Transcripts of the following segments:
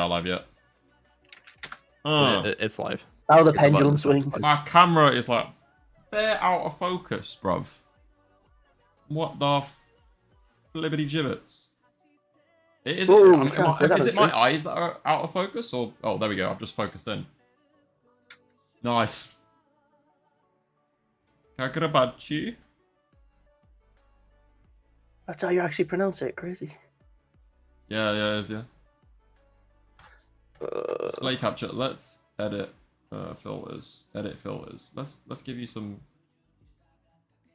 not live yet. It's live. How the pendulum swings. My camera is like bare out of focus, bruv. What the flippity gibbets? Is it my eyes that are out of focus, or oh, there we go. I've just focused in. Nice. Kagurabachi. That's how you actually pronounce it. Crazy. Yeah, it is, yeah. Display capture. Let's edit filters. Edit filters. Let's give you some.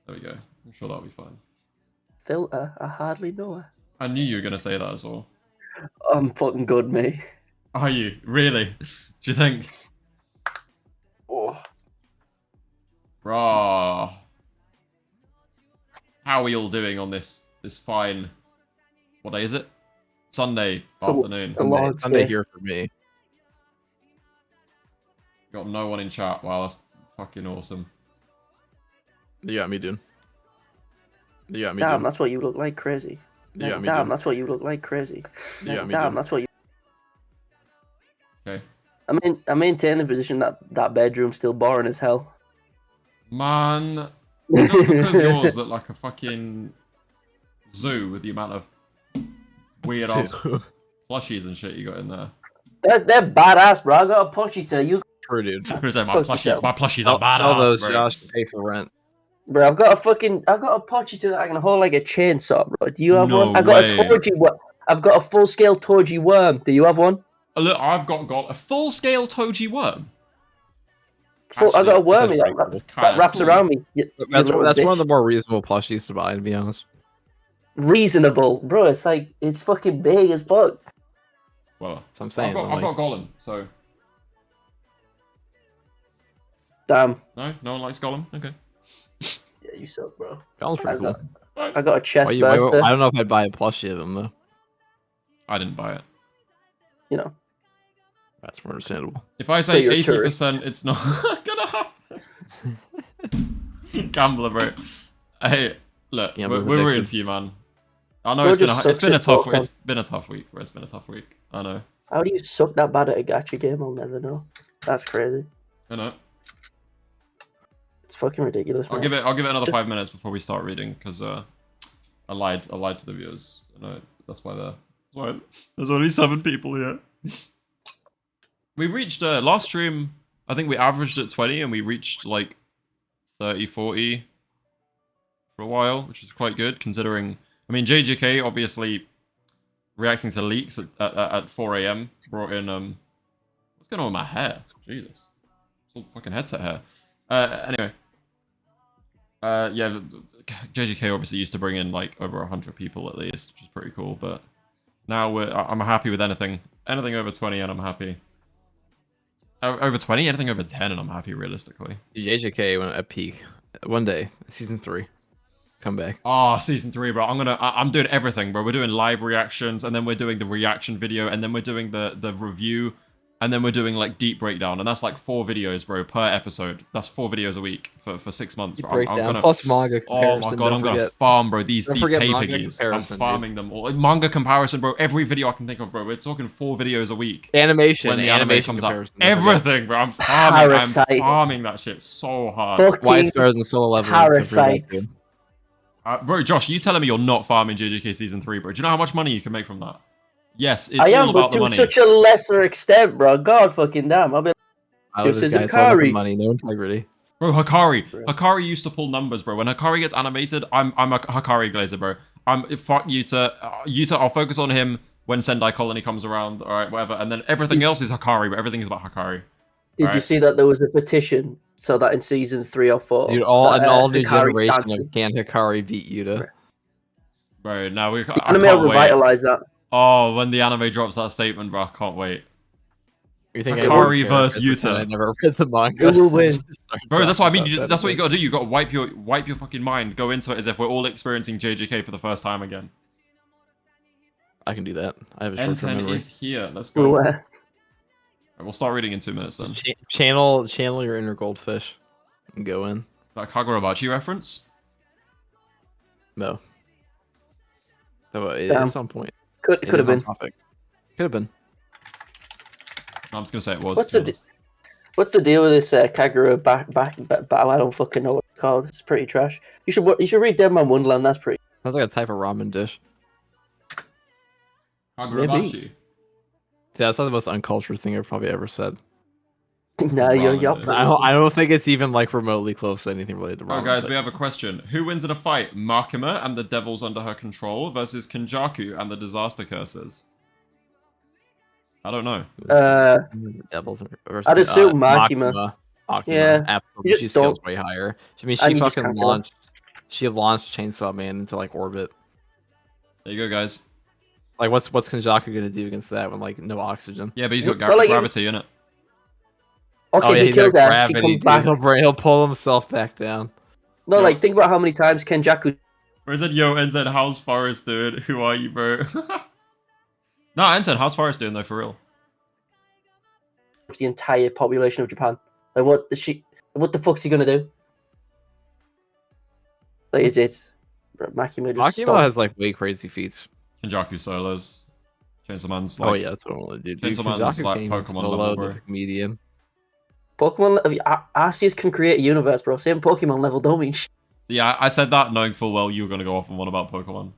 There we go. I'm sure that'll be fine. Filter? I hardly know her. I knew you were gonna say that as well. I'm fucking good, mate. Are you really? Do you think? Oh. Rah. How are we all doing on this fine? What day is it? Sunday afternoon. Sunday here for me. Got no one in chat. Wow, that's fucking awesome. You got me, dude. You got me. Damn, that's what you look like, crazy. You got me, damn, dude. that's what you look like, crazy. You got me, damn, dude. that's what you. Okay. I maintain the position that bedroom's still boring as hell. Man, just because yours look like a fucking zoo with the amount of weird ass plushies and shit you got in there. They're badass, bro. I got a plushie to you. True, dude. My plushies are badass, Sell those, bro. Josh, to pay for rent. Bro, I got a plushie to that I can hold like a chainsaw, bro. Do you have No one? I got way. a Toji. I've got a full-scale Toji worm. Do you have one? Oh, look, I've got a full-scale Toji worm. I got a wormy that's that wraps cool. around me. That's one of the more reasonable plushies to buy, to be honest. Reasonable, bro. It's fucking big as fuck. Well, That's what I'm saying. I've got Gollum, so Damn. no one likes Gollum. Okay. Yeah, you suck, bro. Gollum's pretty cool. I got a chest I burster. don't know if I'd buy a plushie of him, though. I didn't buy it. You know. That's more understandable. If I So say you're a 80%, it's not gonna happen. Gambler, bro. Hey, look, Yeah, we're addicted. rooting for you, man. I know Bro it's been just a sucks tough at it's been a tough week, bro. It's been a tough week. I know. How do you suck that bad at a gacha game? I'll never know. That's crazy. I know. It's fucking ridiculous, I'll man. give it another 5 minutes before we start reading, because I lied to the viewers. No, that's why there's only 7 people here. We reached last stream. I think we averaged at 20, and we reached like 30, 40 for a while, which is quite good considering. I mean, JJK obviously reacting to leaks at 4 a.m. brought in what's going on with my hair? Jesus, it's all fucking headset hair. Anyway. Yeah, JJK obviously used to bring in like over 100 people at least, which is pretty cool. But now I'm happy with anything over 20, and I'm happy. Over 20, anything over 10, and I'm happy realistically. JJK went at peak one day, season 3. Come back. Oh, season 3, bro. I'm doing everything, bro. We're doing live reactions, and then we're doing the reaction video, and then we're doing the review. And then we're doing like deep breakdown, and that's like 4 videos, bro, per episode. That's 4 videos a week for 6 months, bro. I'm gonna, plus manga comparison. oh my god, I'm gonna farm, bro. These pay-per-views. I'm farming them all. Manga comparison, bro. Every video I can think of, bro. We're talking 4 videos a week. Animation. When the anime comes out, comparison. everything, bro. I'm farming that shit so hard. Fucking Why it's better than Solo Leveling? Parasites. Bro, Josh, you telling me you're not farming JJK season 3, bro? Do you know how much money you can make from that? Yes, it's all about the money. I am, but to such a lesser extent, bro. God fucking damn. I'll be This is Hikari. Money, no integrity. Bro, Hikari used to pull numbers, bro. When Hikari gets animated, I'm a Hikari glazer, bro. Fuck Yuta. I'll focus on him when Sendai Colony comes around, alright, whatever. And then everything else is Hikari, but everything is about Hikari. Did you see that there was a petition so that in season 3 or 4, dude, all new Hikari generation of can Hikari beat Yuta? Bro, now we anime will revitalize that. Oh, when the anime drops that statement, bro, I can't wait. You think Hikari versus Yuta? I never read the manga. Who will win? Bro, that's what I mean. That's what you gotta do. You gotta wipe your fucking mind. Go into it as if we're all experiencing JJK for the first time again. I can do that. I have a short-term memory. is here. Let's go. Right, we'll start reading in 2 minutes then. Channel your inner goldfish and go in. That Kagurabachi reference? No. At some point. Could have been. Could have been. I'm just gonna say it was. What's the deal with this Kagura battle? I don't fucking know what it's called. It's pretty trash. You should read Dead Man Wonderland. That's pretty. Sounds like a type of ramen dish. Kagurabachi. Yeah, that's not the most uncultured thing I've probably ever said. Nah, you're Ramen dish. I don't think it's even like remotely close to anything related to ramen. Oh, guys, we have a question. Who wins in a fight? Makima and the devils under her control versus Kenjaku and the disaster curses? I don't know. Devils versus, I'd assume Makima. Yeah. Absolutely. You She just scales don't- way higher. I mean, And she you just fucking can't kill her. launched. She launched Chainsaw Man into like orbit. There you go, guys. Like, what's Kenjaku gonna do against that when like no oxygen? Yeah, but he's got Well, like, gravity in it. Okay, he he's killed got her. She gravity, comes back. dude. He'll pull himself back down. No, Yo. like think about how many times Kenjaku. Where's it? Yo, NZ, how's Forest doing? Who are you, bro? No, NZ, how's Forest doing though, for real? The entire population of Japan. Like, what the fuck's he gonna do? Like, it's Makima just Makima stopped. has like way crazy feats. Kenjaku solos. Chainsaw Man's like... Oh yeah, totally, dude. Chainsaw Man's Kenjaku like came Pokemon solo, level, the bro. comedian. Pokemon. I mean, Arceus can create a universe, bro. Same Pokemon level don't mean shit. Yeah, I said that knowing full well you were gonna go off on one about Pokemon.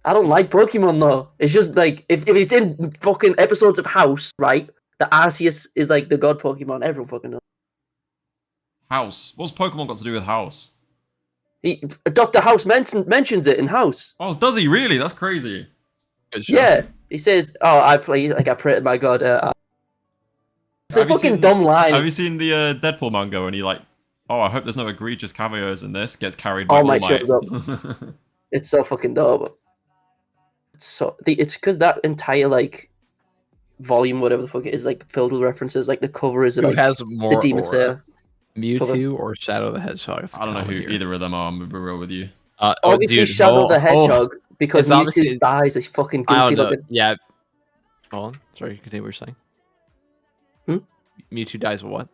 I don't like Pokemon though. It's just like if it's in fucking episodes of House, right? The Arceus is like the god Pokemon. Everyone fucking knows. House. What's Pokemon got to do with House? Dr. House mentions it in House. Oh, does he really? That's crazy. Good show. Yeah, he says, "Oh, I pray to my god." It's a Have you fucking seen- dumb line. Have you seen the Deadpool manga and he like, oh, I hope there's no egregious cameos in this, gets carried by All Might All shows Might. It's so fucking dumb. It's because that entire like volume, whatever the fuck it is, like filled with references. Like the cover is Who like has the more Demon aura? Slayer. Mewtwo or Shadow the Hedgehog? That's I don't know common who here. either of them are, I'm gonna be real with you. Obviously, dude, Shadow the Hedgehog because It's obviously- Mewtwo's thighs is fucking I don't goofy know. looking. Yeah. Hold on. Sorry, continue what you're saying. Mewtwo dies with what?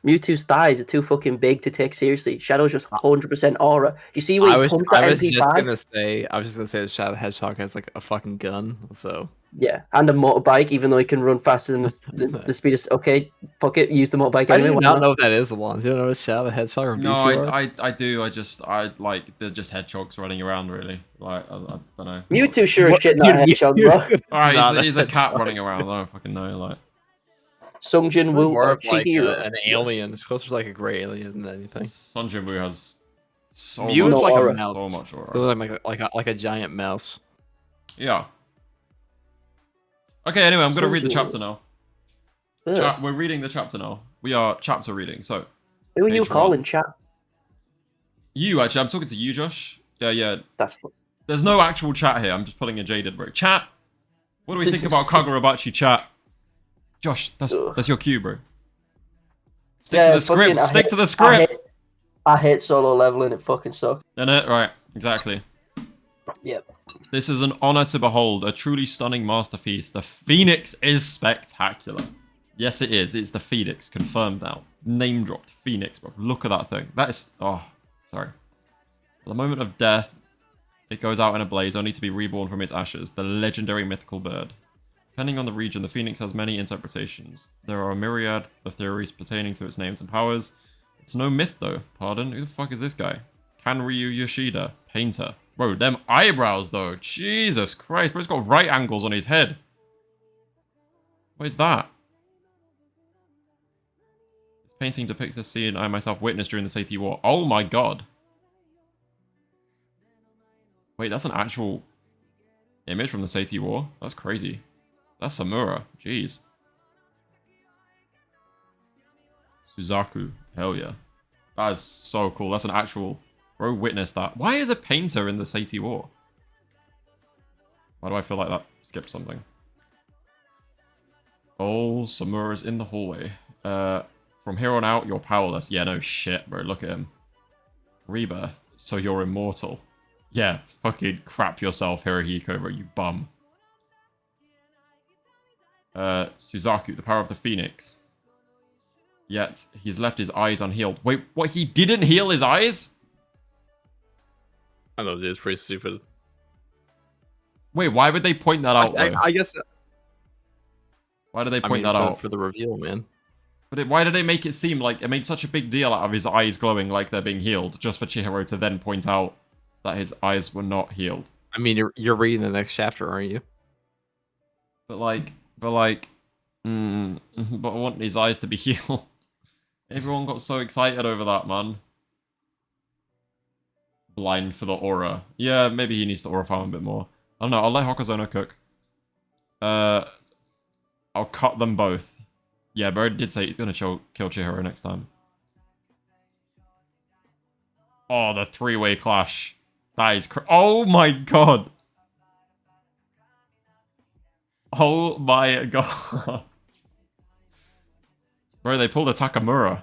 Mewtwo's thighs are too fucking big to take seriously. Shadow's just 100% aura. You see when I he was, pumps I that was just MP5? gonna say, that Shadow the Hedgehog has like a fucking gun. So Yeah, and a motorbike, even though he can run faster than the speed of... Okay, fuck it, use the motorbike I anyway. do why not know what that is, Alon. You don't know what Shadow the Hedgehog or No, Beast I do. I like they're just hedgehogs running around really. Like I don't know. Mewtwo sure as What- shit not a dude, hedgehog, Mew- bro. Alright, Nah, he's a that's cat fine. running around. I don't fucking know. Like Sung Jin Woo More or of like Chihiro. an alien. It's closer to like a gray alien than anything. Sun Jinwoo has so Mew much, is like aura. a mouse. so much aura. So like a giant mouse. Yeah. Okay. Anyway, I'm gonna read the Ugh. chapter now. We're reading the chapter now. We are chapter reading. So Who are you page calling, chat? you actually, I'm talking to you, Josh. Yeah. That's... There's no actual chat here. I'm just pulling a jaded bro. Chat. What do we think about Kagurabachi? Chat. Josh, that's your cue, bro. Stick to the script. Stick to the script. I hate solo leveling. It fucking sucks. Innit? Right. Exactly. Yep. This is an honor to behold, a truly stunning masterpiece. The Phoenix is spectacular. Yes, it is. It's the Phoenix. Confirmed now. Name dropped. Phoenix, bro. Look at that thing. That is... Oh, sorry. At the moment of death, it goes out in a blaze, only to be reborn from its ashes. The legendary mythical bird. Depending on the region, the Phoenix has many interpretations. There are a myriad of theories pertaining to its names and powers. It's no myth, though. Pardon? Who the fuck is this guy? Kanryu Yoshida. Painter. Bro, them eyebrows, though. Jesus Christ. Bro's got right angles on his head. What is that? This painting depicts a scene I myself witnessed during the Seiti War. Oh my god. Wait, that's an actual image from the Seiti War? That's crazy. That's Samura. Jeez. Suzaku. Hell yeah. That is so cool. That's an actual... Bro witnessed that. Why is a painter in the Seiti War? Why do I feel like that skipped something? Oh, Samura's in the hallway. From here on out, you're powerless. Yeah, no shit, bro. Look at him. Rebirth. So you're immortal. Yeah, fucking crap yourself, Hirohiko, bro. You bum. Suzaku, the power of the Phoenix. Yet, he's left his eyes unhealed. Wait, what? He didn't heal his eyes? I don't know, dude. It's pretty stupid. Wait, why would they point that out, though? I guess. Why did they I point mean, that out? for the reveal, man. But why did they make it seem like it made such a big deal out of his eyes glowing like they're being healed, just for Chihiro to then point out that his eyes were not healed? I mean, you're reading the next chapter, aren't you? But but I want his eyes to be healed. Everyone got so excited over that, man. Blind for the aura. Yeah, maybe he needs to aura farm a bit more. I don't know, I'll let Hokazono cook. I'll cut them both. Yeah, Bird did say he's gonna kill Chihiro next time. Oh, the three-way clash. That is oh my god! Oh my god. Bro, they pulled a Takamura.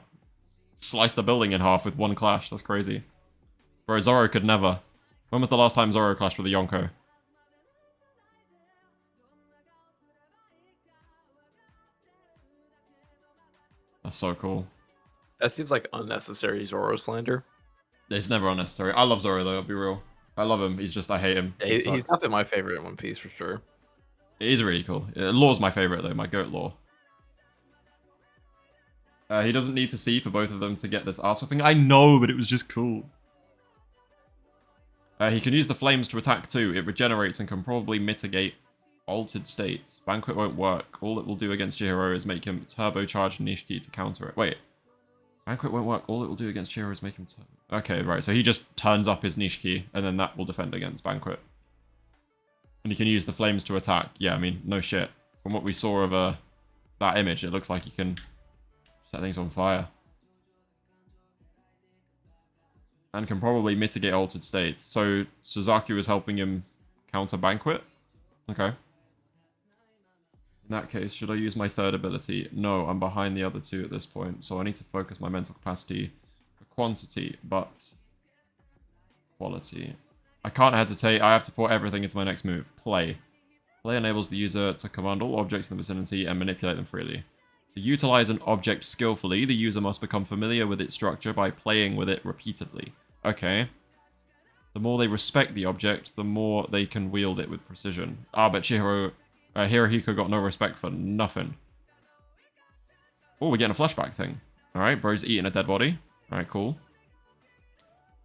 Sliced the building in half with one clash. That's crazy. Bro, Zoro could never. When was the last time Zoro clashed with a Yonko? That's so cool. That seems like unnecessary Zoro slander. It's never unnecessary. I love Zoro, though, I'll be real. I love him. He's just, I hate him. Yeah, he's not been my favorite in One Piece, for sure. It is really cool. Law's my favorite, though. My goat Law. He doesn't need to see for both of them to get this ass whipping. I know, but it was just cool. He can use the flames to attack too. It regenerates and can probably mitigate altered states. Banquet won't work. All it will do against Chihiro is make him turbocharge Nishiki to counter it. Wait. Banquet won't work. All it will do against Chihiro is make him okay, right. So he just turns up his Nishiki, and then that will defend against Banquet. And he can use the flames to attack. Yeah, I mean, no shit. From what we saw of that image, it looks like he can set things on fire. And can probably mitigate altered states. So Suzaku is helping him counter Banquet? Okay. In that case, should I use my third ability? No, I'm behind the other two at this point, so I need to focus my mental capacity for quantity, but quality. I can't hesitate, I have to pour everything into my next move. Play. Play enables the user to command all objects in the vicinity and manipulate them freely. To utilize an object skillfully, the user must become familiar with its structure by playing with it repeatedly. Okay. The more they respect the object, the more they can wield it with precision. Ah, but Hirohiko got no respect for nothing. Oh, we're getting a flashback thing. Alright, bro's eating a dead body. Alright, cool.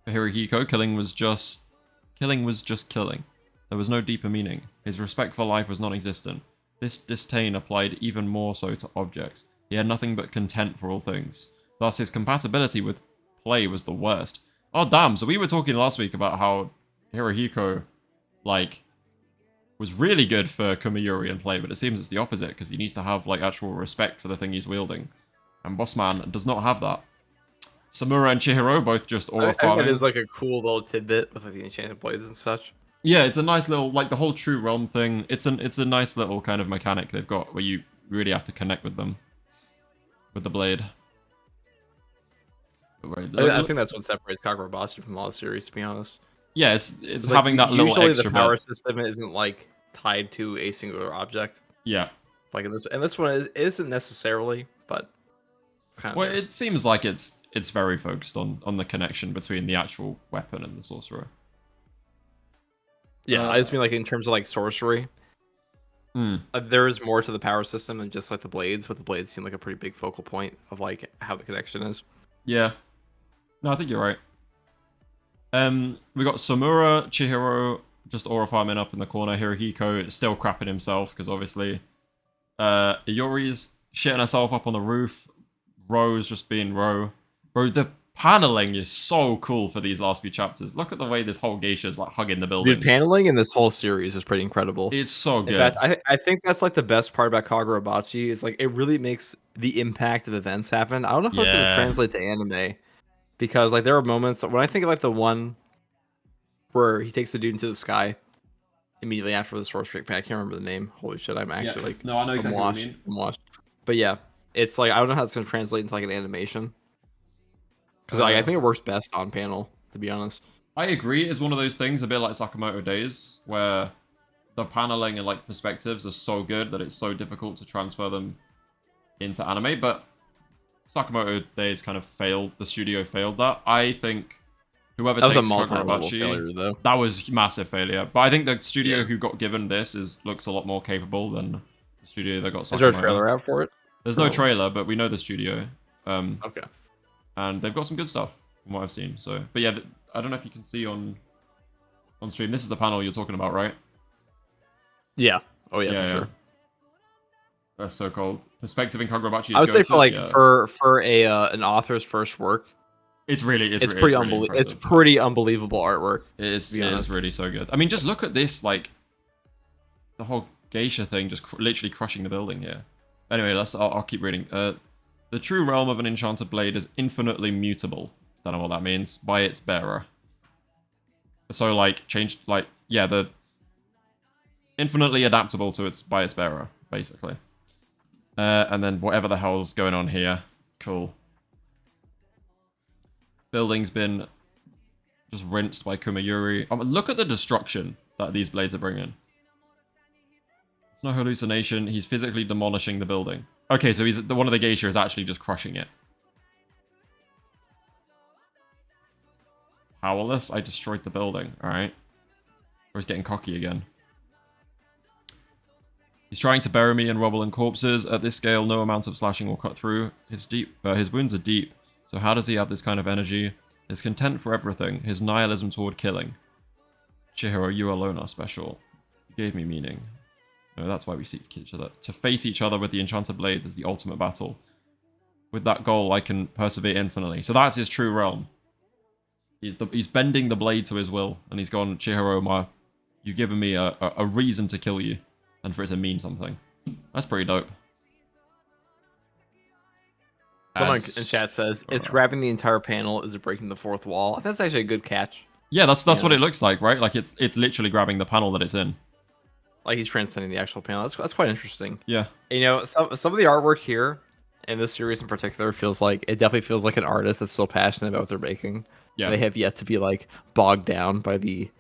For Hirohiko, killing was just killing. There was no deeper meaning. His respect for life was non-existent. This disdain applied even more so to objects. He had nothing but contempt for all things. Thus, his compatibility with play was the worst. Oh, damn, so we were talking last week about how Hirohiko, like, was really good for Kumayuri and play, but it seems it's the opposite, because he needs to have, like, actual respect for the thing he's wielding. And Bossman does not have that. Samura and Chihiro both just aura farming. I think it is, like, a cool little tidbit with, like, the enchanted blades and such. Yeah, it's a nice little, like, the whole True Realm thing. It's a nice little kind of mechanic they've got where you really have to connect with them. With the blade. I think that's what separates Kagurabachi from all the series, to be honest. Yeah, it's like, having that little extra usually the power bit. system isn't, like, tied to a singular object. Yeah. Like, in this one, it isn't necessarily, but kind of. Well, it seems like it's very focused on the connection between the actual weapon and the sorcerer. Yeah, I just mean, like, in terms of, like, sorcery, there is more to the power system than just, like, the blades, but the blades seem like a pretty big focal point of, like, how the connection is. Yeah. No, I think you're right. We got Samura, Chihiro, just aura farming up in the corner. Hirohiko still crapping himself, because obviously Iori's shitting herself up on the roof. Ro's just being Ro. Bro, the paneling is so cool for these last few chapters. Look at the way this whole geisha's like hugging the building. Dude, paneling in this whole series is pretty incredible. It's so good. In fact, I think that's like the best part about Kagurabachi is like it really makes the impact of events happen. I don't know how it's going to translate to anime, because like there are moments when I think of like the one where he takes the dude into the sky immediately after the sorcery. I can't remember the name. Holy shit, I'm actually like no, I know exactly what you mean. I'm washed. But yeah, it's like I don't know how it's going to translate into like an animation. Because like, I think it works best on panel, to be honest. I agree. It's one of those things, a bit like Sakamoto Days, where the paneling and like perspectives are so good that it's so difficult to transfer them into anime. But Sakamoto Days kind of failed. The studio failed that. I think whoever takes Kagurabachi, that was massive failure. But I think the studio who got given this looks a lot more capable than The studio that got Is there a Sakumaga. trailer out for it? There's no trailer, but we know the studio. Okay. And they've got some good stuff from what I've seen. So, but yeah, I don't know if you can see on stream. This is the panel you're talking about, right? Yeah. Oh yeah, for sure. That's so called perspective in Kagurabachi. I would say for like for a an author's first work, it's pretty unbelievable. It's pretty unbelievable artwart. It is really so good. I mean, just look at this, like the whole geisha thing, just literally crushing the building here. Anyway, I'll keep reading. The true realm of an enchanted blade is infinitely mutable. Don't know what that means. By its bearer. So like the infinitely adaptable to by its bearer, basically. And then whatever the hell's going on here. Cool. Building's been just rinsed by Kumayuri. Look at the destruction that these blades are bringing. It's no hallucination. He's physically demolishing the building. Okay, so one of the geisha is actually just crushing it. Powerless? I destroyed the building. Alright. Or he's getting cocky again. He's trying to bury me in rubble and corpses. At this scale, no amount of slashing will cut through. His wounds are deep. So how does he have this kind of energy? His contempt for everything. His nihilism toward killing. Chihiro, you alone are special. You gave me meaning. No, that's why we seek each other. To face each other with the enchanted blades is the ultimate battle. With that goal, I can persevere infinitely. So that's his true realm. He's bending the blade to his will, and he's gone, Chihiro, you've given me a reason to kill you, and for it to mean something. That's pretty dope. Someone in chat says, it's grabbing the entire panel, is it breaking the fourth wall? That's actually a good catch. Yeah, that's what it looks like, right? Like it's literally grabbing the panel that it's in. Like he's transcending the actual panel. That's quite interesting. Yeah. You know, some of the artwork here, in this series in particular, it definitely feels like an artist that's still passionate about what they're making. Yeah. They have yet to be like bogged down by the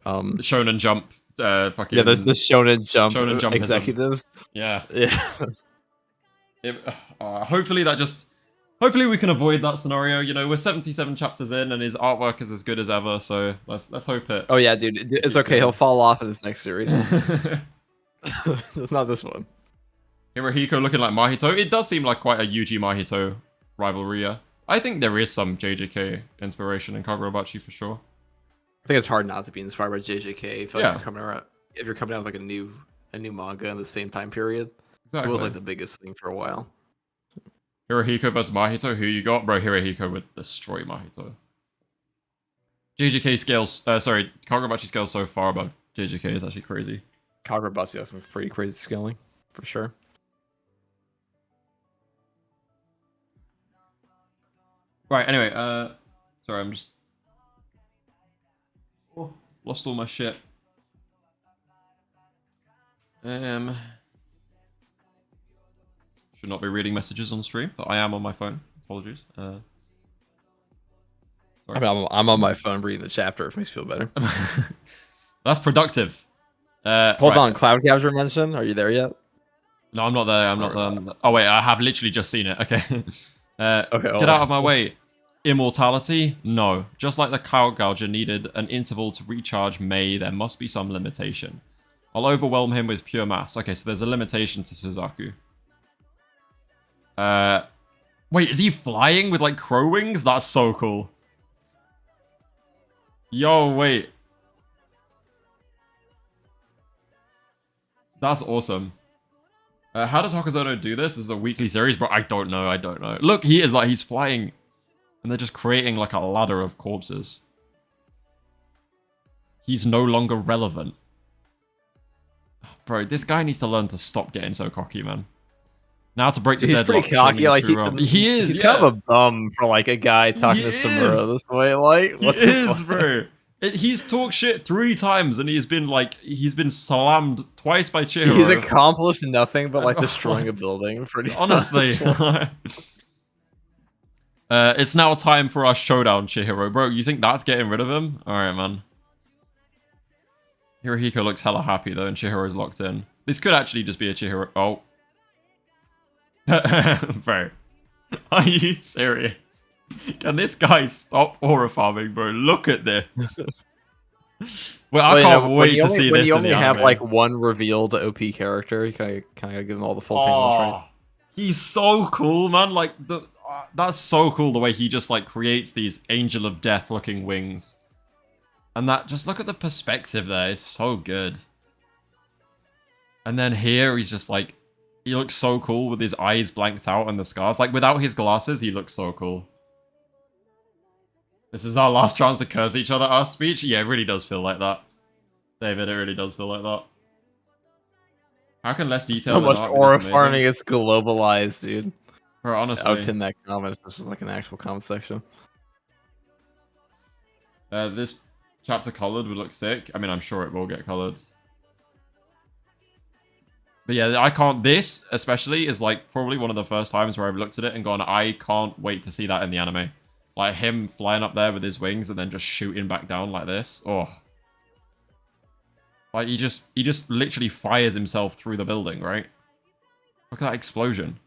Shonen Jump fucking... Yeah, the Shonen Jump executives. Yeah. Yeah. Hopefully we can avoid that scenario. You know, we're 77 chapters in and his artwork is as good as ever, so let's hope it. Oh yeah, dude, it's okay. He'll fall off in this next series. It's not this one. Hirohiko looking like Mahito. It does seem like quite a Yuji Mahito rivalry. Yeah. I think there is some JJK inspiration in Kagurabachi for sure. I think it's hard not to be inspired by JJK if you're coming out with like a new manga in the same time period. Exactly. It was like the biggest thing for a while. Hirohiko versus Mahito, who you got? Bro, Hirohiko would destroy Mahito. JJK scales, Kagurabachi scales so far above JJK is actually crazy. Kagurabachi has some pretty crazy scaling, for sure. Right, anyway, sorry, I'm just... lost all my shit. Should not be reading messages on stream, but I am on my phone. Apologies. Sorry. I'm on my phone reading the chapter. If it makes you feel better. That's productive. Hold on, Cloud Capture mention. Are you there yet? No, I'm not there. I'm not there. Oh wait, I have literally just seen it. Okay. Okay. Get out of my way. Immortality? No. Just like the cow gouger needed an interval to recharge Mei, there must be some limitation. I'll overwhelm him with pure mass. Okay, so there's a limitation to Suzaku. Wait, is he flying with like crow wings? That's so cool. Yo, wait. That's awesome. How does Hokuzono do this? This is a weekly series, bro. I don't know. Look, he's flying. And they're just creating like a ladder of corpses. He's no longer relevant. Bro, this guy needs to learn to stop getting so cocky, man. Now to break the deadlock. He's pretty cocky. Like he is. He's kind of a bum for like a guy talking to Samura this way. Like, what he is, bro. He's talked shit 3 times and he's been slammed twice by Chihiro. He's accomplished nothing but like destroying a building. Honestly. It's now time for our showdown, Chihiro. Bro, you think that's getting rid of him? Alright, man. Hirohiko looks hella happy though, and Chihiro's locked in. This could actually just be a Chihiro. Oh. Bro. Are you serious? Can this guy stop aura farming, bro? Look at this. Well, Well, I you know, can't wait to see when this you in the only have anime. like one revealed OP character, you kind of give them all the full panels, right? He's so cool, man. Like that's so cool the way he just like creates these angel of death looking wings. And that just look at the perspective there. It's so good. And then here he's just like he looks so cool with his eyes blanked out and the scars. Like without his glasses, he looks so cool. This is our last chance to curse each other. Our speech? Yeah, it really does feel like that. David, it really does feel like that. How can less detail So in much art be aura this farming, amazing? it's globalized, dude. Bro, I would honestly. pin that comment. This is like an actual comment section. This chapter colored would look sick. I mean, I'm sure it will get colored. But yeah, I can't... This, especially, is like probably one of the first times where I've looked at it and gone, I can't wait to see that in the anime. Like him flying up there with his wings and then just shooting back down like this. Oh. Like he just literally fires himself through the building, right? Look at that explosion.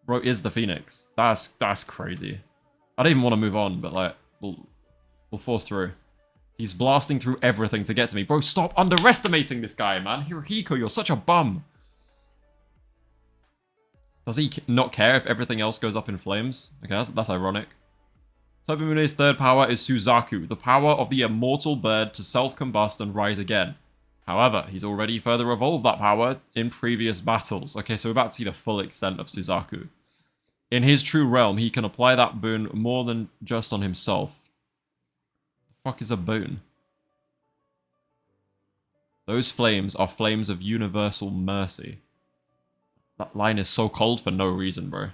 Bro is the Phoenix. That's crazy. I don't even want to move on, but like we'll force through. He's blasting through everything to get to me. Bro, stop underestimating this guy, man. Hirohiko, you're such a bum. Does he not care if everything else goes up in flames? Okay, that's ironic. Tobimune's third power is Suzaku, the power of the immortal bird to self-combust and rise again. However, he's already further evolved that power in previous battles. Okay, so we're about to see the full extent of Suzaku. In his true realm, he can apply that boon more than just on himself. The fuck is a boon? Those flames are flames of universal mercy. That line is so cold for no reason, bro.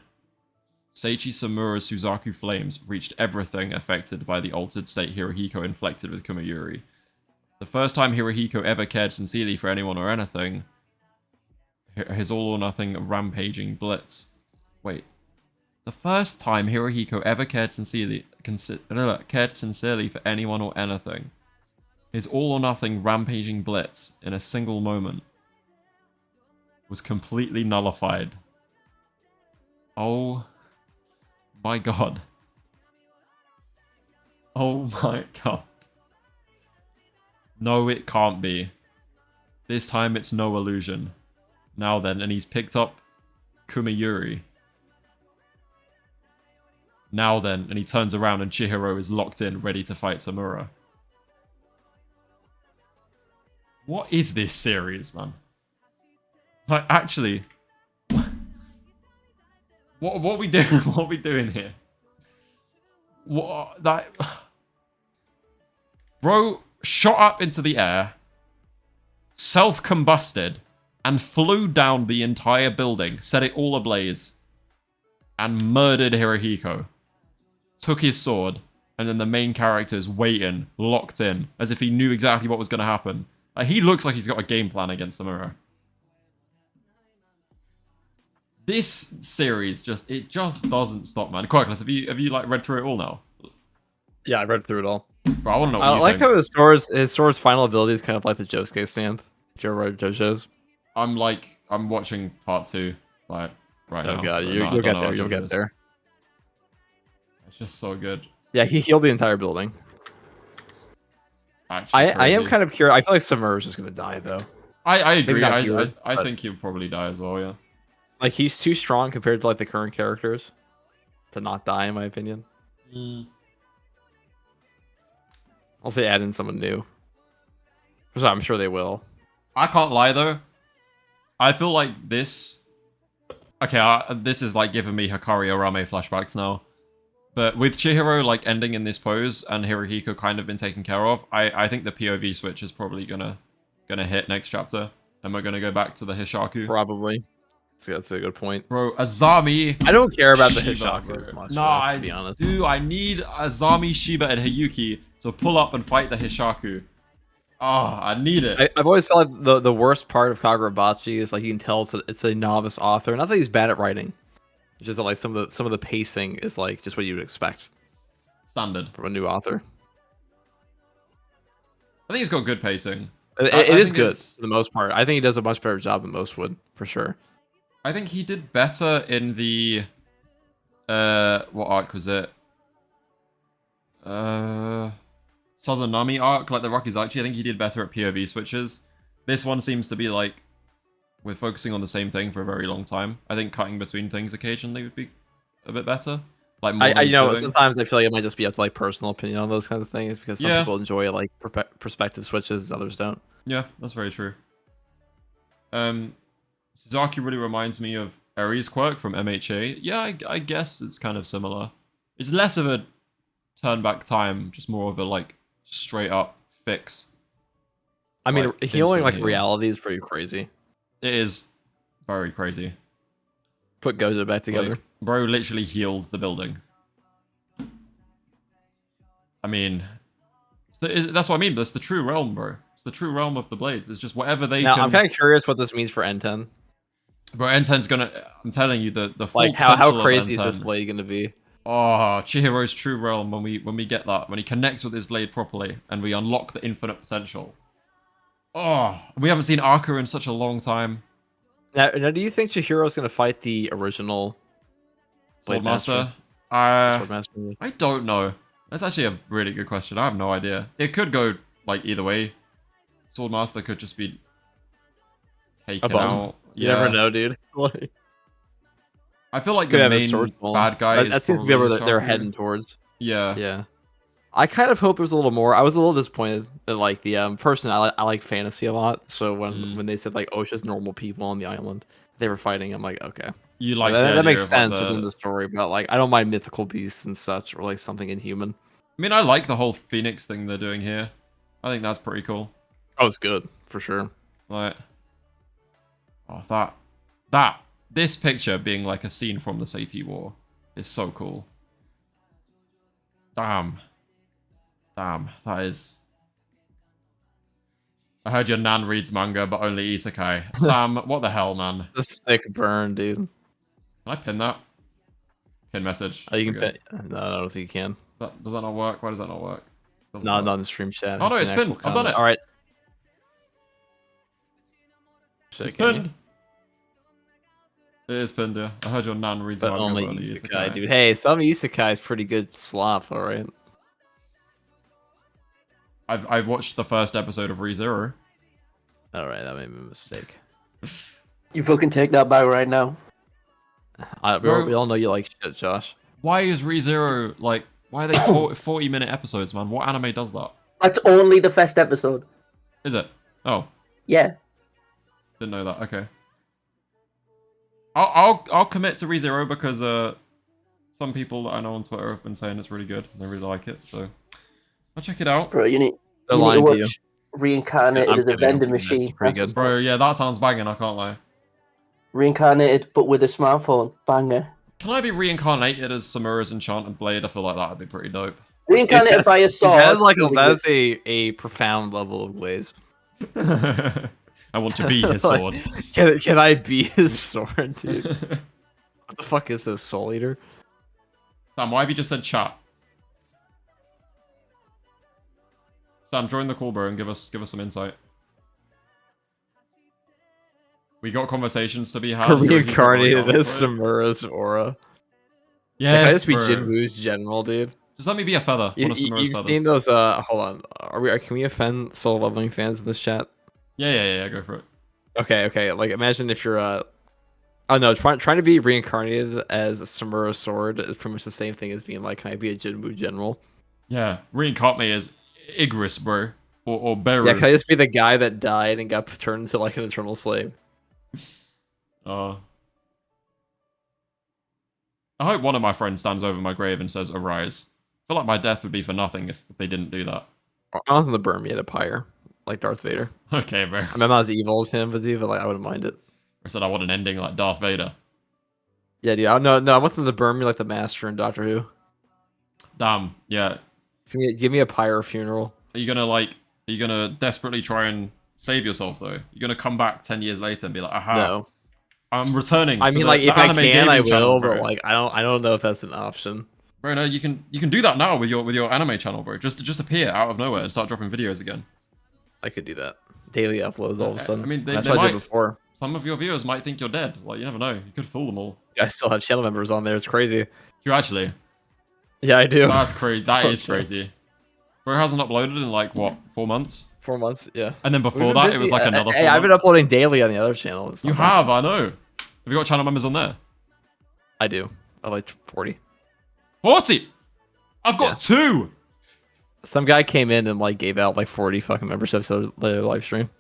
Seiichi Samura's Suzaku flames reached everything affected by the altered state Hirohiko inflicted with Kumayuri. The first time Hirohiko ever cared sincerely for anyone or anything, his all-or-nothing rampaging blitz... Wait. The first time Hirohiko ever cared sincerely for anyone or anything, his all-or-nothing rampaging blitz in a single moment was completely nullified. Oh my god. Oh my god. No, it can't be. This time it's no illusion. Now then, and he's picked up Kumayuri. Now then, and he turns around and Chihiro is locked in, ready to fight Samura. What is this series, man? Like, actually... What are we doing? What are we doing here? What that bro shot up into the air, self-combusted, and flew down the entire building, set it all ablaze, and murdered Hirohiko. Took his sword, and then the main character's waiting, locked in, as if he knew exactly what was going to happen. Like, he looks like he's got a game plan against Samura. This series just doesn't stop, man. Quackless, have you like read through it all now? Yeah, I read through it all. Bro, I want to know what I you like think. how his sword's final ability is kind of like the Josuke stand. If you ever read JoJo's. I'm watching part 2, like right now. Oh god, but you'll I don't get know there. how You'll good get it is. there. It's just so good. Yeah, he healed the entire building. Actually, I am crazy. kind of curious. I feel like Samura's just gonna die though. I agree. not here, I but- think he'll probably die as well. Yeah. Like he's too strong compared to like the current characters to not die, in my opinion. I'll say add in someone new. So I'm sure they will. I can't lie though. I feel like this. Okay, this is like giving me Hikari Orame flashbacks now. But with Chihiro like ending in this pose and Hirohiko kind of been taken care of, I think the POV switch is probably gonna hit next chapter, and we're gonna go back to the Hishaku. Probably. So that's a good point. Bro, Azami. I don't care about the Shiba, Hishaku bro. as much, No, though, to be honest. I need Azami, Shiba, and Hayuki to pull up and fight the Hishaku. Oh, I need it. I've always felt like the worst part of Kagurabachi is like you can tell it's a novice author. Not that he's bad at writing, it's just that like some of the pacing is like just what you would expect Standard. from a new author. I think it's got good pacing. It I is think good it's- for the most part. I think he does a much better job than most would, for sure. I think he did better in the what arc was it? Sazanami arc, like the Rakizachi, I think he did better at POV switches. This one seems to be like we're focusing on the same thing for a very long time. I think cutting between things occasionally would be a bit better. Like more you know, smoothing. sometimes I feel like it might just be up to like personal opinion on those kinds of things because some people enjoy like perspective switches, others don't. Yeah, that's very true. Suzaki really reminds me of Eri's quirk from MHA. Yeah, I guess it's kind of similar. It's less of a turn back time, just more of a like straight up fixed. I mean, like, healing like instant reality is pretty crazy. It is very crazy. Put Gojo back together. Like, bro literally healed the building. I mean, that's what I mean. That's the true realm, bro. It's the true realm of the blades. It's just whatever they now, can... I'm kind of curious what this means for Enten. Bro, Enten's gonna... I'm telling you, the full like how crazy is this blade gonna be? Oh, Chihiro's true realm, when we get that, when he connects with his blade properly, and we unlock the infinite potential. Oh, we haven't seen Arca in such a long time. Now do you think Chihiro's gonna fight the original Blade Swordmaster? Swordmaster? I don't know. That's actually a really good question. I have no idea. It could go like either way. Swordmaster could just be taken out. You never know, dude. I feel like the main bad guy that seems to be where they're heading towards. Yeah. Yeah. I kind of hope it was a little more. I was a little disappointed that like the person I like fantasy a lot. So when they said like oh it's just normal people on the island, they were fighting. I'm like okay. You like that makes sense within the story, but like I don't mind mythical beasts and such or like something inhuman. I mean, I like the whole Phoenix thing they're doing here. I think that's pretty cool. Oh, it's good for sure. Like, oh, this picture being like a scene from the Seiti War is so cool. Damn, that is. I heard your nan reads manga, but only isekai. Sam, what the hell, man? The sick burn, dude. Can I pin that? Pin message. Oh, you can pin. No, I don't think you can. Does that not work? Why does that not work? No, not in the stream chat. Oh no, it's pinned. I've done it. All right. It's pinned. It is pinned, yeah. I heard your nan reads manga, but only isekai, dude. Hey, some isekai is pretty good slop, all right. I've watched the first episode of ReZero. All right, that may be a mistake. You fucking take that back right now. We all know you like shit, Josh. Why is ReZero like? Why are they 40-minute episodes, man? What anime does that? That's only the first episode. Is it? Oh. Yeah. Didn't know that. Okay. I'll commit to ReZero because some people that I know on Twitter have been saying it's really good. They really like it, so I'll check it out. Bro, you need to watch Reincarnated as a vending machine. Pretty good. Bro, yeah, that sounds banging. I can't lie. Reincarnated, but with a smartphone. Banger. Can I be reincarnated as Samura's enchanted blade? I feel like that would be pretty dope. Reincarnated by a sword. That's a profound level of glaze. I want to be his sword. Can I be his sword, dude? What the fuck is this, Soul Eater? Sam, why have you just said chat? Sam, join the call, bro, and give us some insight. We got conversations to be had. Reincarnated as Samura's aura. Yeah, can I just be Jinwoo's general, dude? Just let me be a feather. You've seen those? Hold on. Can we offend soul leveling fans in this chat? Yeah. Go for it. Okay. Like, imagine if you're oh no, trying to be reincarnated as Samura's sword is pretty much the same thing as being like, can I be a Jinwoo general? Yeah, reincarnate me as Igris, bro, or Beru. Yeah, can I just be the guy that died and got turned into like an eternal slave? I hope one of my friends stands over my grave and says, "Arise." I feel like my death would be for nothing if they didn't do that. I don't think the burn me at a pyre, like Darth Vader. Okay, bro. I mean, I'm not as evil as him, but like, I wouldn't mind it. I said I want an ending like Darth Vader. Yeah, dude. No, I want them to burn me like the Master in Doctor Who. Damn. Yeah. Give me a pyre funeral. Are you gonna desperately try and save yourself though? You're gonna come back 10 years later and be like, aha. No. I'm returning. I mean, like, if I can, I will, but like, I don't know if that's an option. Bro, no, you can do that now with your anime channel, bro. Just appear out of nowhere and start dropping videos again. I could do that. Daily uploads all of a sudden. I mean, that's what I did before. Some of your viewers might think you're dead. Like, you never know. You could fool them all. I still have channel members on there. It's crazy. Do you actually? Yeah, I do. That's crazy. That is crazy. Bro hasn't uploaded in like what 4 months, 4 months, yeah. and then We've before been that it busy. was like another 4 Hey, I've been months. uploading daily on the other channel. It's You not bad. have, I know. Have you got channel members on there? I do. I like 40. 40. I've got 2. Some guy came in and like gave out like 40 fucking memberships on the live stream.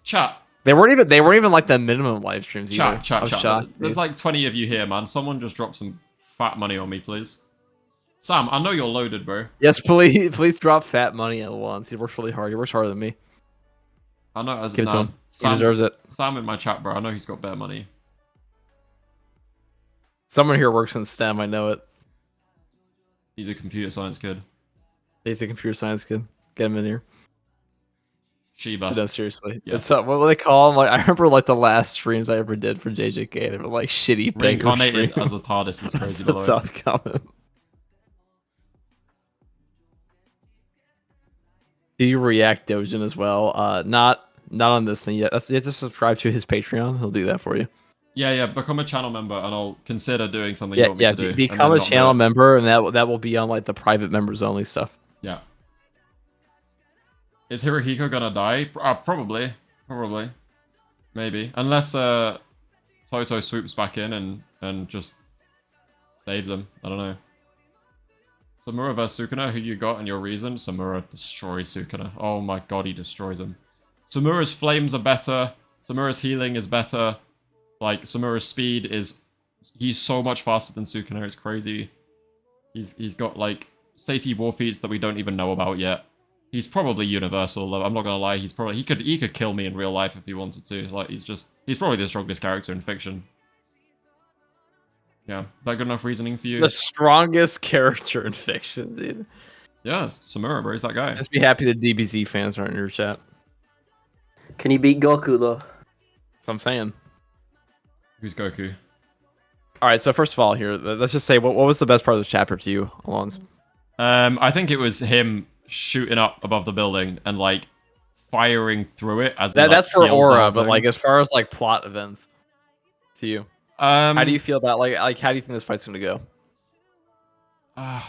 Chat. They weren't even like the minimum live streams either. Chat. Shocked, There's dude. like 20 of you here, man. Someone just drop some fat money on me, please. Sam, I know you're loaded, bro. Yes, please drop fat money at once. He works really hard. He works harder than me. I know. Give it to him. He Sam deserves it. Sam in my chat, bro. I know he's got better money. Someone here works in STEM. I know it. He's a computer science kid. He's a computer science kid. Get him in here. Shiba. No, seriously. Yes. It's what do they call him? Like I remember like the last streams I ever did for JJK. They were like shitty beggar Reincarnated streams. as a TARDIS is crazy, by the That's way. how it coming. Do you react Dojin as well? Not on this thing yet. You have to subscribe to his Patreon. He'll do that for you. Yeah. Become a channel member, and I'll consider doing something you want me to do. Become a channel member, and that will be on like the private members only stuff. Yeah. Is Hirohiko gonna die? Probably. Maybe. Unless Toto swoops back in and just saves him. I don't know. Samura vs Sukuna, who you got and your reason? Samura destroys Sukuna. Oh my god, he destroys him. Samura's flames are better. Samura's healing is better. Like, Samura's speed is... He's so much faster than Sukuna, it's crazy. He's got, like, Seiti war feats that we don't even know about yet. He's probably universal, I'm not gonna lie. He could kill me in real life if he wanted to. Like, he's probably the strongest character in fiction. Yeah, is that good enough reasoning for you? The strongest character in fiction, dude. Yeah, Samura, bro, he's that guy. Just be happy the DBZ fans aren't in your chat. Can he beat Goku though? That's what I'm saying. Who's Goku? All right, so first of all, here, let's just say, what was the best part of this chapter to you, Allons? I think it was him shooting up above the building and like firing through it as That's for heals the Aura, whole but thing. like as far as like plot events, to you, how do you feel about like how do you think this fight's gonna go? I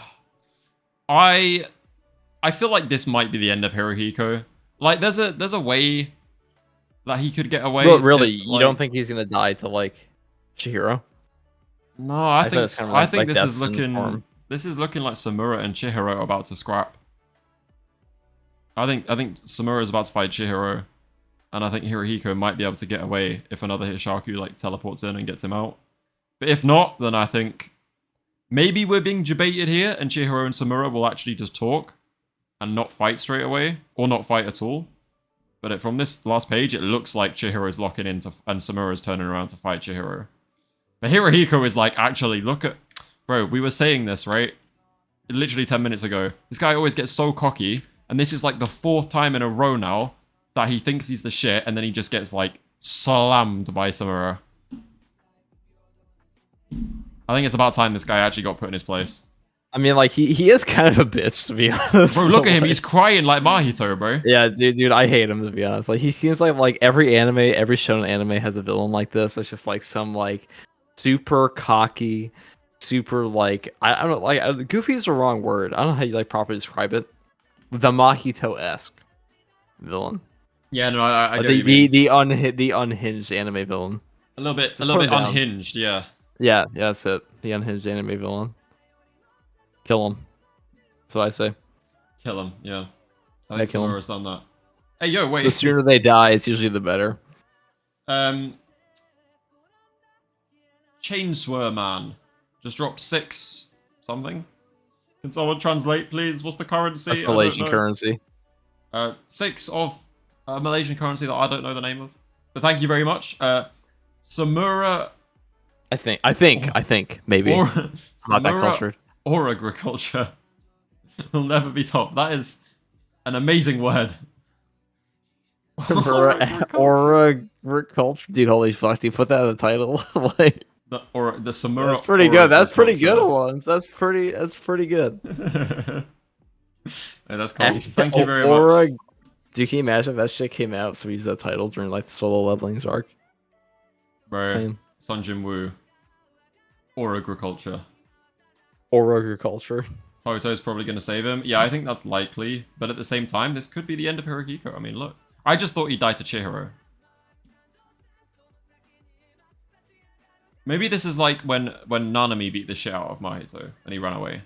feel like this might be the end of Hirohiko. Like, there's a way that he could get away. Well, really, if, you like... don't think he's gonna die to like Chihiro? No, I think it's kind of like this is destined for him. looking like Samura and Chihiro are about to scrap. I think Samura's about to fight Chihiro, and I think Hirohiko might be able to get away if another Hishaku like teleports in and gets him out. But if not, then I think maybe we're being debated here, and Chihiro and Samura will actually just talk and not fight straight away, or not fight at all. But from this last page, it looks like Chihiro's locking in and Samura's turning around to fight Chihiro. But Hirohiko is like, actually, look at... Bro, we were saying this, right? Literally 10 minutes ago. This guy always gets so cocky, and this is like the 4th time in a row now that he thinks he's the shit, and then he just gets like slammed by Samura. I think it's about time this guy actually got put in his place. I mean, like he is kind of a bitch, to be honest. Bro, look at him. He's crying like Mahito, bro. Yeah, dude, I hate him, to be honest. Like he seems like every shonen anime has a villain like this. It's just like some like super cocky, super like I don't know, like goofy is the wrong word. I don't know how you like properly describe it. The Mahito-esque villain. Yeah, no, I get what you mean. The unhinged anime villain. A little bit put him down. unhinged, yeah. Yeah, that's it. The unhinged anime villain. Kill him. That's what I say. Kill him, yeah. I think kill him. Samura's done that. Hey, yo, wait. The sooner they die, it's usually the better. Chainswear Man just dropped 6 something. Can someone translate, please? What's the currency? That's Malaysian currency. 6 of Malaysian currency that I don't know the name of. But thank you very much. Samura. I think maybe. Or, Not that Samura cultured. or agriculture will never be top. That is an amazing word. Or agriculture. Dude, holy fuck! Do you put that in the title? Like the Samura. That's pretty good. That's pretty good, agriculture. ones. That's pretty good. Hey, that's cool. Thank you very much. Dude, can you imagine if that shit came out? So we used that title during like the solo levelings arc. Bro, Same. Sun Jin Woo. Or agriculture. Or agriculture. Photo's probably going to save him. Yeah, I think that's likely. But at the same time, this could be the end of Hirohiko. I mean, look. I just thought he'd die to Chihiro. Maybe this is like when Nanami beat the shit out of Mahito and he ran away.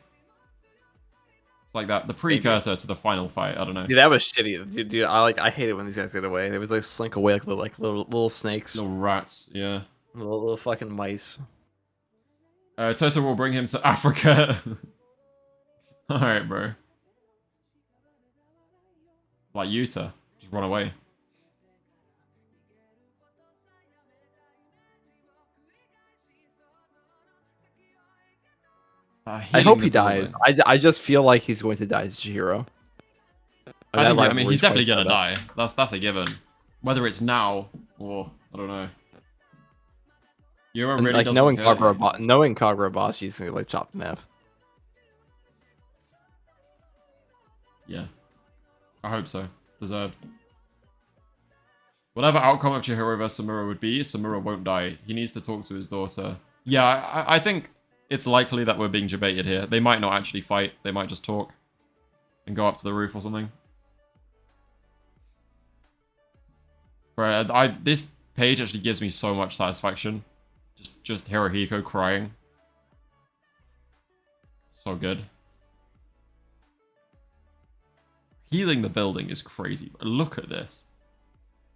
It's like that, the precursor to the final fight. I don't know. Dude, that was shitty. Dude, I hate it when these guys get away. They was like slink away like little snakes. Little rats, yeah. Little fucking mice. Toto will bring him to Africa. Alright, bro. Like Yuta. Just run away. I hope he dies. I just feel like he's going to die to Chihiro. I mean, he's definitely gonna die. That's a given. Whether it's now or I don't know. Yura really like doesn't knowing care. Kagurabachi, he's gonna get like chopped in half. Yeah, I hope so. Deserved. Whatever outcome of Chihiro vs Samura would be, Samura won't die. He needs to talk to his daughter. Yeah, I think it's likely that we're being debated here. They might not actually fight. They might just talk and go up to the roof or something. Bro, this page actually gives me so much satisfaction. Just Hirohiko crying. So good. Healing the building is crazy. Look at this.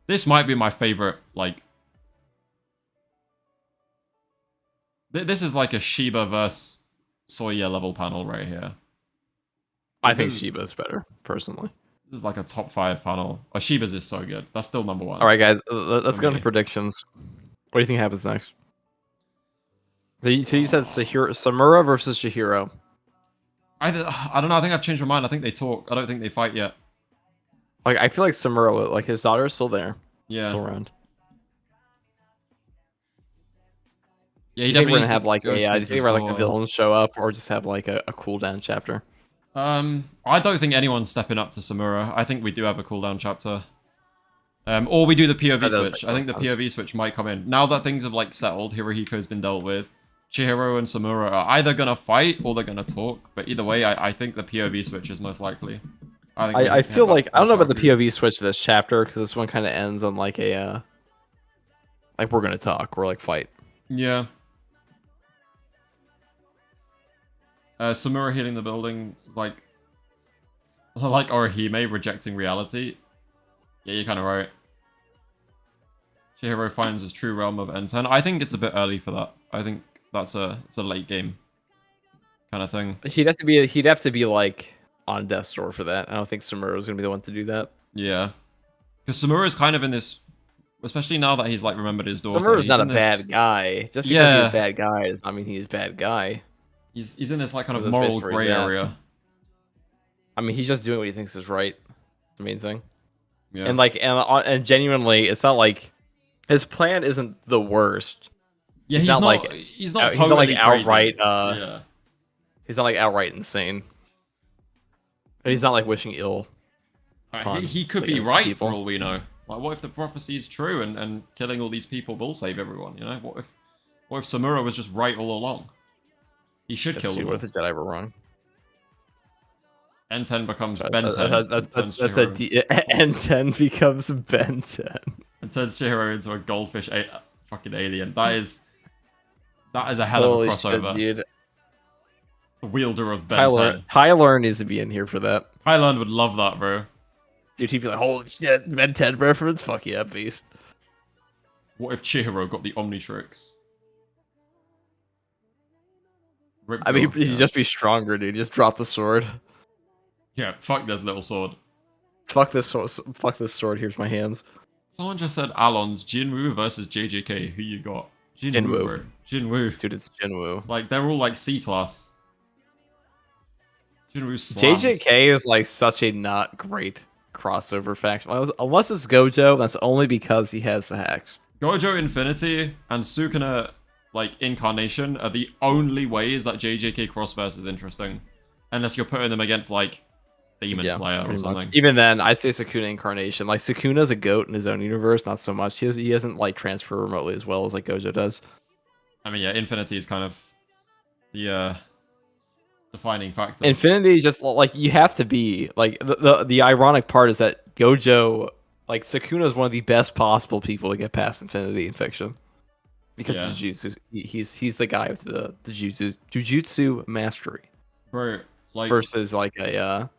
This might be my favorite, like... This is like a Shiba versus Soya level panel right here. I think Shiba's better, personally. This is like a top 5 panel. Oh, Shiba's is so good. That's still number 1. Alright, guys. Let's go into predictions. What do you think happens next? So you said Samura versus Chihiro. I don't know. I think I've changed my mind. I think they talk. I don't think they fight yet. Like, I feel like Samura, like, his daughter is still there. Yeah. Still around. Yeah, he do you think definitely we're gonna have like do you think we're like a villain show up, or just have like a cooldown chapter? I don't think anyone's stepping up to Samura. I think we do have a cooldown chapter. Or we do the POV switch. I think the POV switch might come in. Now that things have like settled, Hirohiko's been dealt with, Chihiro and Samura are either gonna fight or they're gonna talk. But either way, I think the POV switch is most likely. I feel like I don't know about the POV switch for this chapter because this one kind of ends on like a like we're gonna talk or like fight. Yeah. Samura hitting the building, like Orihime rejecting reality. Yeah, you're kind of right. Chihiro finds his true realm of enten. I think it's a bit early for that. I think it's a late game kind of thing. He'd have to be like on death's door for that. I don't think Samura was gonna be the one to do that. Yeah, because Samura is kind of in this, especially now that he's like remembered his daughter. Samura's not a bad guy. Just because he's a bad guy does not mean he's a bad guy. He's in this like kind of moral gray area. I mean, he's just doing what he thinks is right. The main thing. Yeah. And genuinely, it's not like his plan isn't the worst. Yeah, he's not totally outright. Yeah. He's not like outright insane. And he's not like wishing ill. He could be right for all we know. Like, what if the prophecy is true and killing all these people will save everyone? You know, what if Samura was just right all along? He should kill them. What if the Jedi were wrong? N10 becomes Ben 10. N10 becomes Ben 10. And turns Chihiro into a goldfish fucking alien. That is a hell of a crossover. Shit, dude. The wielder of Ben 10. Tyler needs to be in here for that. Tyler would love that, bro. Dude, he'd be like, holy shit, Ben 10 reference? Fuck yeah, beast. What if Chihiro got the Omnitrix? I mean, he'd just be stronger, dude. Just drop the sword. Yeah, fuck this little sword. Fuck this sword. Here's my hands. Someone just said Allons, Jinwoo versus JJK. Who you got? Jinwoo. Jinwoo. Dude, it's Jinwoo. Like, they're all like C class. Jinwoo slams. JJK is like such a not great crossover faction. Unless it's Gojo, that's only because he has the hacks. Gojo Infinity and Sukuna, like, Incarnation are the only ways that JJK Crossverse is interesting. Unless you're putting them against, like, Demon Slayer or something. Much. Even then, I'd say Sukuna Incarnation. Like, Sukuna's a goat in his own universe, not so much. He doesn't, like, transfer remotely as well as, like, Gojo does. I mean, yeah, Infinity is kind of the defining factor. Infinity just like you have to be like the ironic part is that Gojo, like Sukuna, is one of the best possible people to get past Infinity in fiction because of Jujutsu. He's the guy with the Jujutsu mastery, Bro. Like versus like a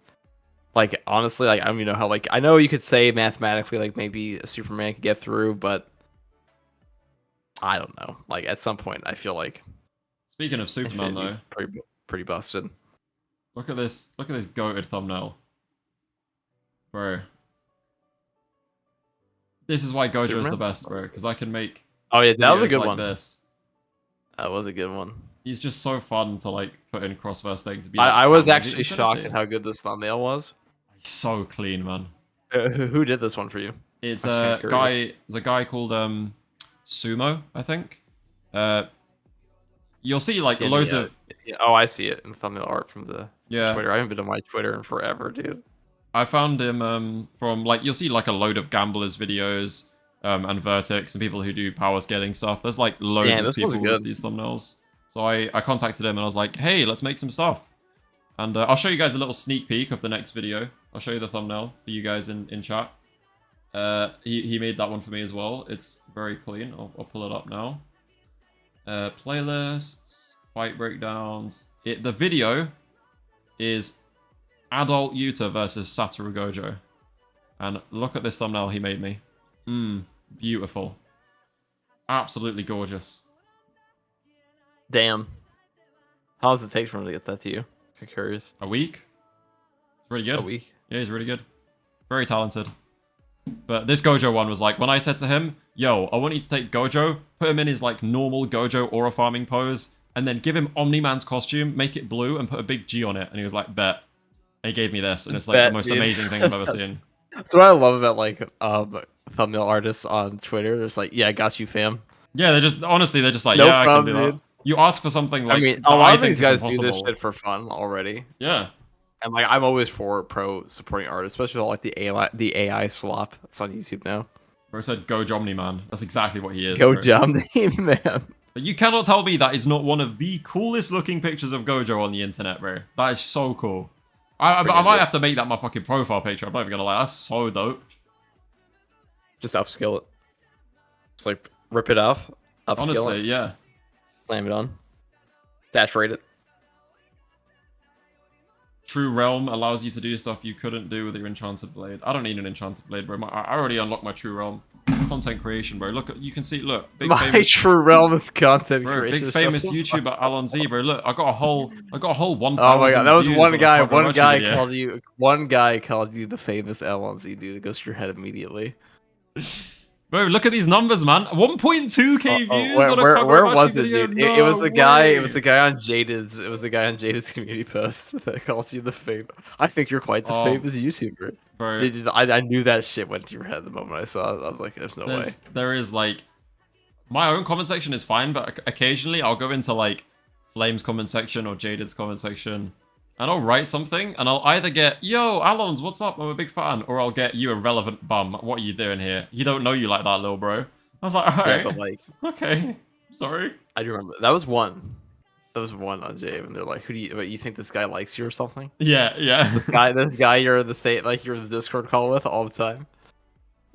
like honestly, like I don't even know how, like I know you could say mathematically like maybe a Superman could get through, but I don't know. Like at some point, I feel like speaking of Superman Infinity's though, pretty busted. look at this goated thumbnail, bro. This is why Gojo is the best, bro, because I can make. Oh yeah, that was a good like one. This. That was a good one. He's just so fun to like put in crossverse things. I was actually shocked at how good this thumbnail was. So clean, man. Who did this one for you? It's a guy. There's a guy called Sumo, I think. You'll see like loads of. Oh, I see it in the thumbnail art from the Twitter. I haven't been on my Twitter in forever, dude. I found him from like you'll see like a load of gamblers videos and Vertex and people who do power scaling stuff. There's like loads of people with these thumbnails. So I contacted him and I was like, hey, let's make some stuff. And I'll show you guys a little sneak peek of the next video. I'll show you the thumbnail for you guys in chat. He made that one for me as well. It's very clean. I'll pull it up now. Playlists, fight breakdowns. The video is Adult Yuta versus Satoru Gojo. And look at this thumbnail he made me. Beautiful. Absolutely gorgeous. Damn. How does it take for him to get that to you? I'm curious. A week? It's really good. A week? Yeah, he's really good. Very talented. But this Gojo one was like, when I said to him, yo, I want you to take Gojo, put him in his like normal Gojo aura farming pose, and then give him Omni-Man's costume, make it blue, and put a big G on it. And he was like, bet. And he gave me this, and it's like the most amazing thing I've ever seen. That's what I love about like thumbnail artists on Twitter. They're just like, yeah, I got you, fam. Yeah, they're just like, no yeah, problem, I can do that. You ask for something like I mean, a lot of these guys do this shit for fun already. Yeah. And like I'm always for pro supporting artists, especially with all, like the AI slop that's on YouTube now. Bro said Go Jomni Man. That's exactly what he is. Go Jomni Man. But you cannot tell me that is not one of the coolest looking pictures of Gojo on the internet, bro. That is so cool. I might have to make that my fucking profile picture. I'm not even gonna lie. That's so dope. Just upskill it. Just like rip it off. Upskill Honestly, it. yeah. Slam it on. Saturate it. True Realm allows you to do stuff you couldn't do with your Enchanted Blade. I don't need an Enchanted Blade, bro. I already unlocked my True Realm. Content creation, bro. Look, you can see, look. True Realm is content bro, creation. Big famous YouTuber Allons-Y, bro. Look, I got a whole 1,000. Oh my god, that was one guy. One guy video. called you the famous Allons-Y dude. It goes to your head immediately. Bro, look at these numbers, man. 1.2k views on a Kagurabachi where was it, video? dude? No it was the guy. way. It was the guy on Jaded's. It was the guy on Jaded's community post that calls you the famous. I think you're quite the famous YouTuber. Bro, I knew that shit went to your head the moment I saw it. I was like, "There's no way." There is like, my own comment section is fine, but occasionally I'll go into like Flame's comment section or Jaded's comment section, and I'll write something, and I'll either get, yo, Allons, what's up? I'm a big fan. Or I'll get, you irrelevant bum. What are you doing here? You don't know you like that, little bro. I was like, alright. Yeah, but like, okay. Sorry. I do remember. That was one. That was one on Jave, and they're like, who do you think this guy likes you or something? Yeah, yeah. This guy you're the Discord call with all the time?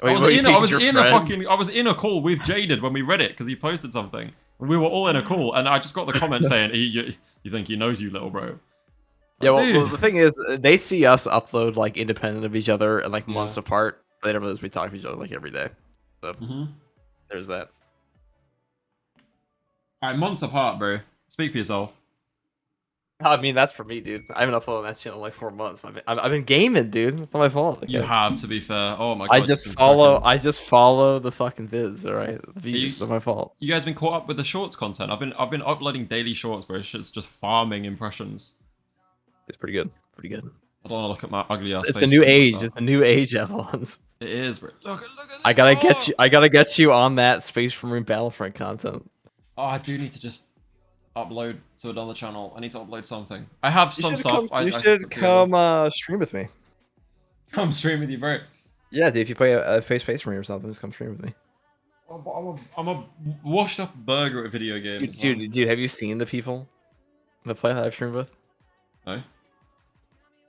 I was in a call with Jaded when we read it, because he posted something. We were all in a call, and I just got the comment saying, you think he knows you, little bro. Yeah, well, the thing is, they see us upload like independent of each other and like months apart. They never let us talk to each other like every day. So there's that. Alright, months apart, bro. Speak for yourself. I mean, that's for me, dude. I haven't uploaded on that channel in like 4 months. I've been gaming, dude. It's not my fault. Okay. You have, to be fair. Oh my god. I just follow the fucking vids, alright? The views, it's not my fault. You guys been caught up with the shorts content? I've been uploading daily shorts, bro. It's just farming impressions. It's pretty good. Pretty good. I don't want to look at my ugly ass. It's a new age. It's a new age, Allons. It is, bro. Look at this. I gotta get you on that Space Marine Battlefront content. Oh, I do need to just upload to another channel. I need to upload something. I have some stuff. You should come stream with me. Come stream with you, bro. Yeah, dude. If you play a Space Marine or something, just come stream with me. I'm a washed up burger at video games. Dude, have you seen the people that play that I've streamed with? No.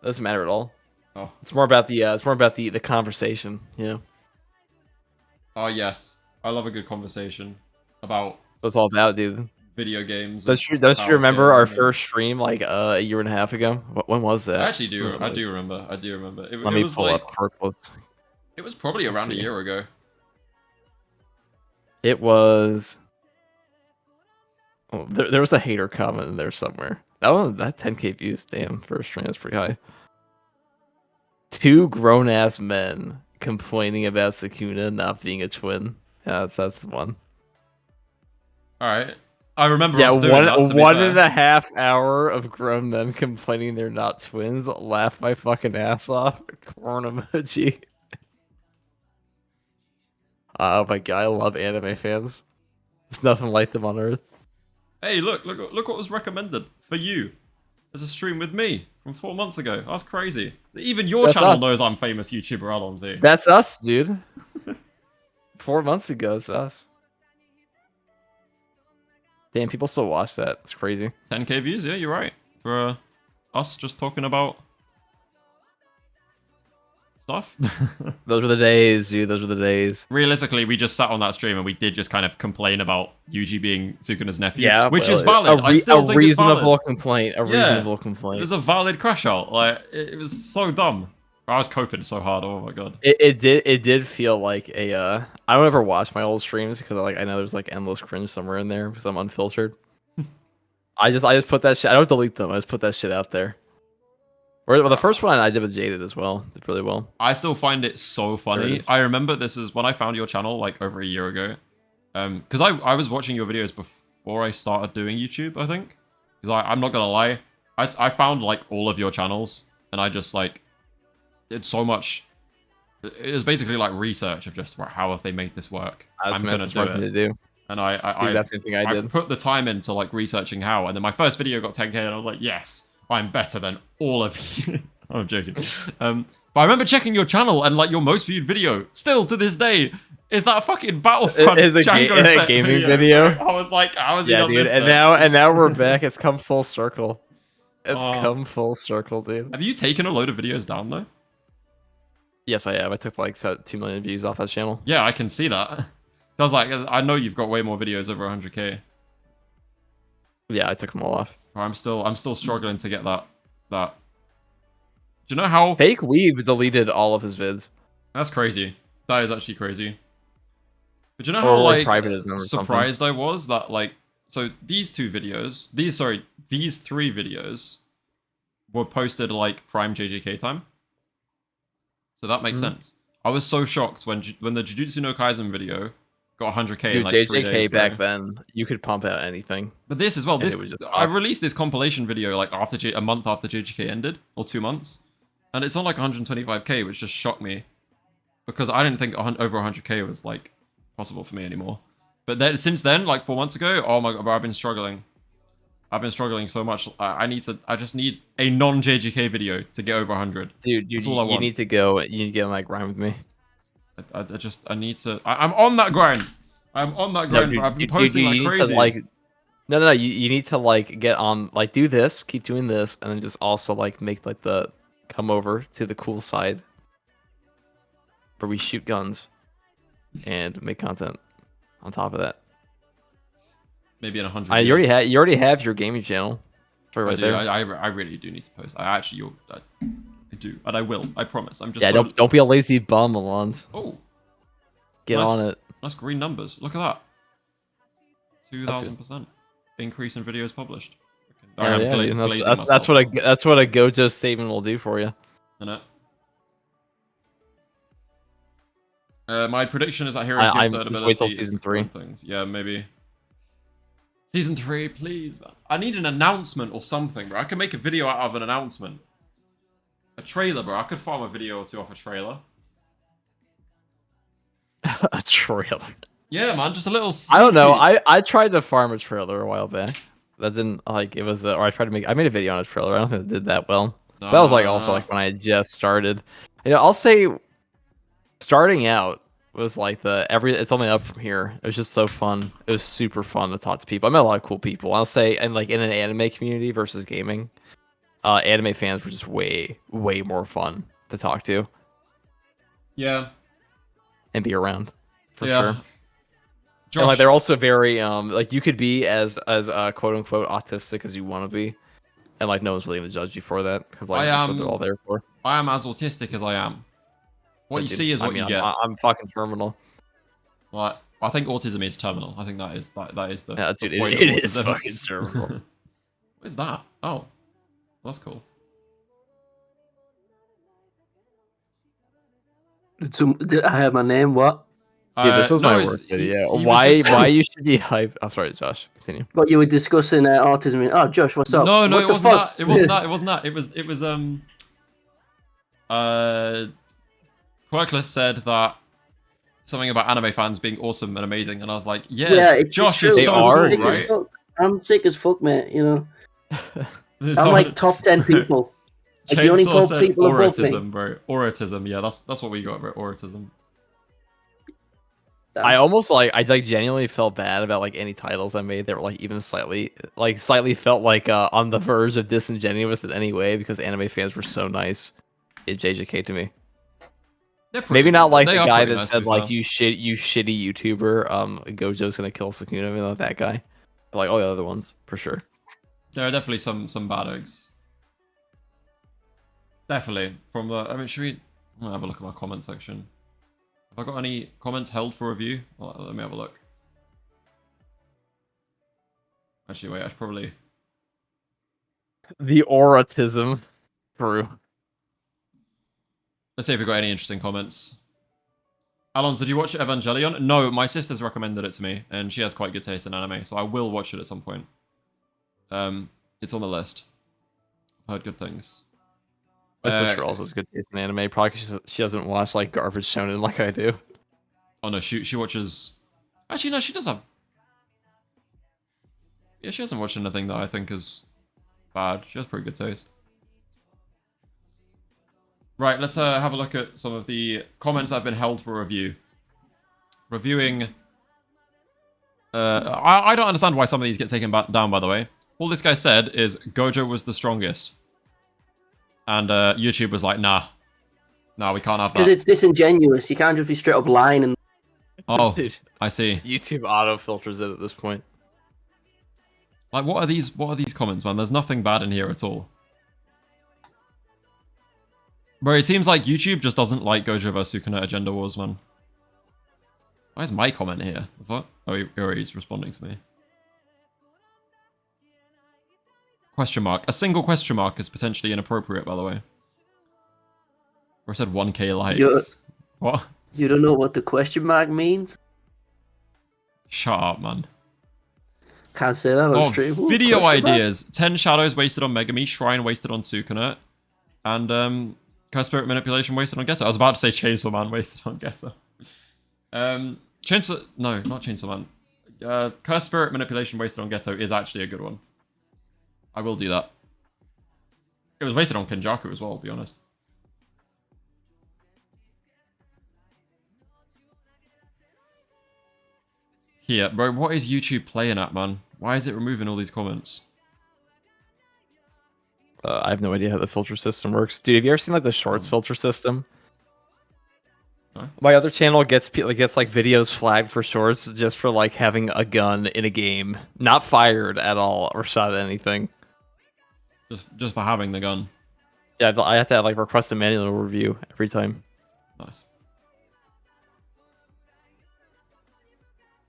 Doesn't matter at all. Oh. It's more about the conversation. Yeah. Oh yes, I love a good conversation about That's what it's all about, dude. video games. Don't you remember our first stream like a year and a half ago? When was that? I actually do. I do remember. I do remember. Let me pull up Purple's. It was probably around a year ago. It was. Oh, there was a hater comment in there somewhere. That 10K views. Damn, first stream, that's pretty high. 2 grown ass men complaining about Sukuna not being a twin. Yeah, that's the one. All right. I remember. Yeah, us doing that, to be one fair. and a half hour of grown men complaining they're not twins. Laugh my fucking ass off. Corn emoji. Oh my god, I love anime fans. There's nothing like them on Earth. Hey, look what was recommended for you. There's a stream with me from 4 months ago. That's crazy. Even your That's channel us. knows I'm famous YouTuber Allons-Y. That's us, dude. 4 months ago, it's us. Damn, people still watch that. It's crazy. 10K views, yeah, you're right. For us just talking about stuff. Those were the days, dude. Those were the days. Realistically, we just sat on that stream and we did just kind of complain about Yuji being Sukuna's nephew. Yeah, which well, is valid. I still think it's reasonable valid. complaint. A Yeah. reasonable It complaint. was a valid crash out. Like, it was so dumb. I was coping so hard. Oh my god. It did feel like a I don't ever watch my old streams because I know there's like endless cringe somewhere in there because I'm unfiltered. I just put that shit. I don't delete them. I just put that shit out there. Or the first one I did with Jaded as well. Did really well. I still find it so funny. Really? I remember this is when I found your channel like over a year ago. Because I was watching your videos before I started doing YouTube, I think. Because I'm not gonna lie, I found like all of your channels and I just like did so much. It was basically like research of just how have they made this work. I'm gonna do it. To do. And I That's the thing I did. put the time into like researching how, and then my first video got 10K, and I was like, yes, I'm better than all of you. I'm joking. But I remember checking your channel, and like your most viewed video, still to this day, is that fucking Battlefront Is a Django Fett gaming video. I was like, how is he Yeah, on dude. this? And then? now we're back. It's come full circle. It's Oh. come full circle, dude. Have you taken a load of videos down though? Yes, I have. I took like 2 million views off that channel. Yeah, I can see that. So I was like, I know you've got way more videos over 100K. Yeah, I took them all off. I'm still struggling to get that. Do you know how? Fake Weeb deleted all of his vids. That's crazy. That is actually crazy. But do you know Or how like privated them or something. surprised I was that like so these three videos were posted like prime JJK time. So that makes sense. I was so shocked when the Jujutsu no Kaisen video got 100K in Dude, like 3 days, JJK bro. back then, you could pump out anything. But this as well. And This it was just I off. released this compilation video like after a month after JJK ended, or 2 months, and it's on like 125K, which just shocked me because I didn't think over 100K was like possible for me anymore. But then since then, like 4 months ago, oh my god, bro, I've been struggling. I've been struggling so much. I just need a non-JJK video to get over 100. Dude, That's all I you want. need to go. You need to get on that grind with me. I need to. I'm on that grind. I'm on that grind. I've been posting you like need crazy. to, like, no. You need to like get on, like, do this, keep doing this, and then just also like make like the come over to the cool side where we shoot guns and make content on top of that. Maybe in 100. You already have your gaming channel. It's right I do. there. I really do need to post. I do, and I will. I promise. I'm just. Yeah, so... don't be a lazy bum, Allons. Oh, Get nice, on it. Nice green numbers. Look at that. 2,000% increase in videos published. Yeah, I'm yeah, dude, glazing that's myself. what a Gojo statement will do for you. Innit? My prediction is that Hero I'm gives third just wait till ability season is 3. things. Yeah, maybe. Season 3, please, man. I need an announcement or something, bro. I can make a video out of an announcement. A trailer, bro. I could farm a video or 2 off a trailer. A trailer. Yeah, man. Just a little. I don't know. sneak peek. I tried to farm a trailer a while back. That didn't like it was. Or I made a video on a trailer. I don't think it did that well. No, That was like no, also no. like when I had just started. You know, I'll say starting out was like it's only up from here. It was just so fun. It was super fun to talk to people. I met a lot of cool people. I'll say, and like in an anime community versus gaming, anime fans were just way more fun to talk to Yeah. and be around for Yeah. sure. Josh, And like they're also very like you could be as quote unquote autistic as you want to be, and like no one's really gonna judge you for that because like that's what they're all there for. I am as autistic as I am. What But, you dude, see is what you get. I'm fucking terminal. Like, I think autism is terminal. I think that is the, Yeah, the dude, point it of is autism. fucking terminal. What is that? Oh, that's cool. I have my name. What? Dude, this was no, my it's- work video. you were Why just- you should be hyped? I'm sorry, Josh. Continue. But you were discussing autism. And, oh, Josh, what's up? No, what it the wasn't fuck? that. It wasn't that. It wasn't that. It was Quirkless said that something about anime fans being awesome and amazing, and I was like, yeah, Josh is true. so are, cool, dude. right? I'm sick as fuck, mate. You know, I'm So- like top 10 people. Like, the only Chainsaw said people above me. autism, bro. Autism, yeah, that's what we got, bro. Autism. I almost like I like genuinely felt bad about like any titles I made that were like even slightly felt like on the verge of disingenuous in any way because anime fans were so nice. It JJK to me. Maybe not like the guy that said like you shitty YouTuber. Gojo's gonna kill Sukuna. Maybe not that guy. But like all the other ones for sure. There are definitely some bad eggs. Definitely from the. I mean, should we? I'm gonna have a look at my comment section. Have I got any comments held for review? Well, let me have a look. Actually, wait. I should probably. The autism. True. Let's see if we've got any interesting comments. Allons, did you watch Evangelion? No, my sister's recommended it to me, and she has quite good taste in anime, so I will watch it at some point. It's on the list. I've heard good things. My sister also has good taste in anime. Probably 'cause she doesn't watch like garbage shonen like I do. Oh no, she watches. Actually, no, she does have. Yeah, she hasn't watched anything that I think is bad. She has pretty good taste. Right, let's have a look at some of the comments that have been held for review. Reviewing. I don't understand why some of these get taken down, by the way. All this guy said is Gojo was the strongest. And YouTube was like, nah, we can't have that. Because it's disingenuous. You can't just be straight up lying. And Oh, Dude, I see. YouTube auto filters it at this point. Like, what are these comments, man? There's nothing bad in here at all. Bro, it seems like YouTube just doesn't like Gojo vs Sukuna Agenda Wars, man. Why is my comment here? What? Oh, he's responding to me. Question mark. A single question mark is potentially inappropriate, by the way. Or I said 1k likes. What? you don't know what the question mark means? Shut up, man. Can't say that on stream. Ooh, Video question mark? ideas. 10 shadows wasted on Megami, Shrine wasted on Sukuna, and Curse Spirit Manipulation wasted on Geto. I was about to say Chainsaw Man wasted on Geto. No, not Chainsaw Man. Curse Spirit Manipulation wasted on Geto is actually a good one. I will do that. It was wasted on Kenjaku as well, to be honest. Here, bro, what is YouTube playing at, man? Why is it removing all these comments? I have no idea how the filter system works. Dude, have you ever seen like the shorts filter system? No. My other channel gets like videos flagged for shorts just for like having a gun in a game, not fired at all or shot at anything. Just for having the gun. Yeah, I have to like request a manual review every time. Nice.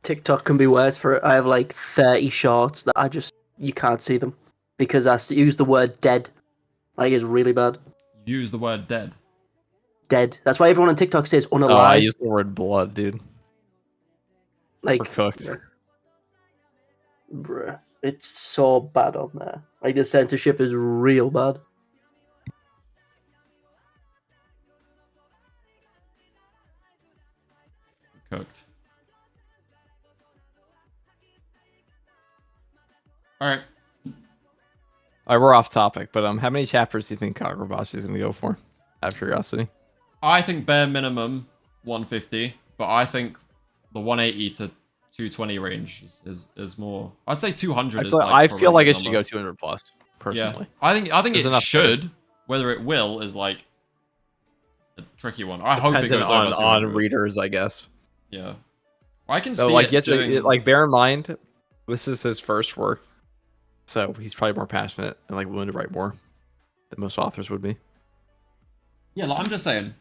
TikTok can be worse for it. I have like 30 shorts that you can't see them because I use the word dead. Like, it's really bad. Use the word dead. Dead. That's why everyone on TikTok says unalive. Oh, I use the word blood, dude. Like, We're cooked. Bruh. It's so bad on there. Like, the censorship is real bad. Cooked. Alright. Alright, we're off topic, but how many chapters do you think Kagurabachi is gonna go for? Out of curiosity. I think bare minimum 150, but I think the 180 to 220 range is more. I'd say 200 is like I feel probably like the it should number. go 200 plus. personally. Yeah. I think There's it enough should. Whether it will is like a tricky one. I hope it Dependent goes over on 200. readers, I guess. Yeah. I can So see like, it you have to, doing... like, bear in mind, this is his first work, so he's probably more passionate and like willing to write more than most authors would be. Yeah, like, I'm just saying.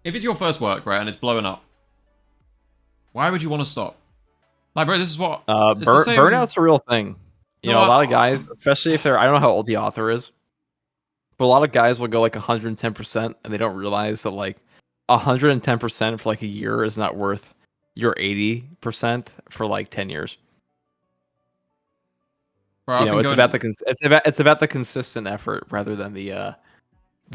If it's your first work, right, and it's blowing up, why would you want to stop? Like, bro, this is what... it's the same... Burnout's a real thing. You know, a lot of guys, especially if they're, I don't know how old the author is, but a lot of guys will go like 110%, and they don't realize that like 110% for like a year is not worth your 80% for like 10 years. Bro, You know, it's about the consistent effort rather than the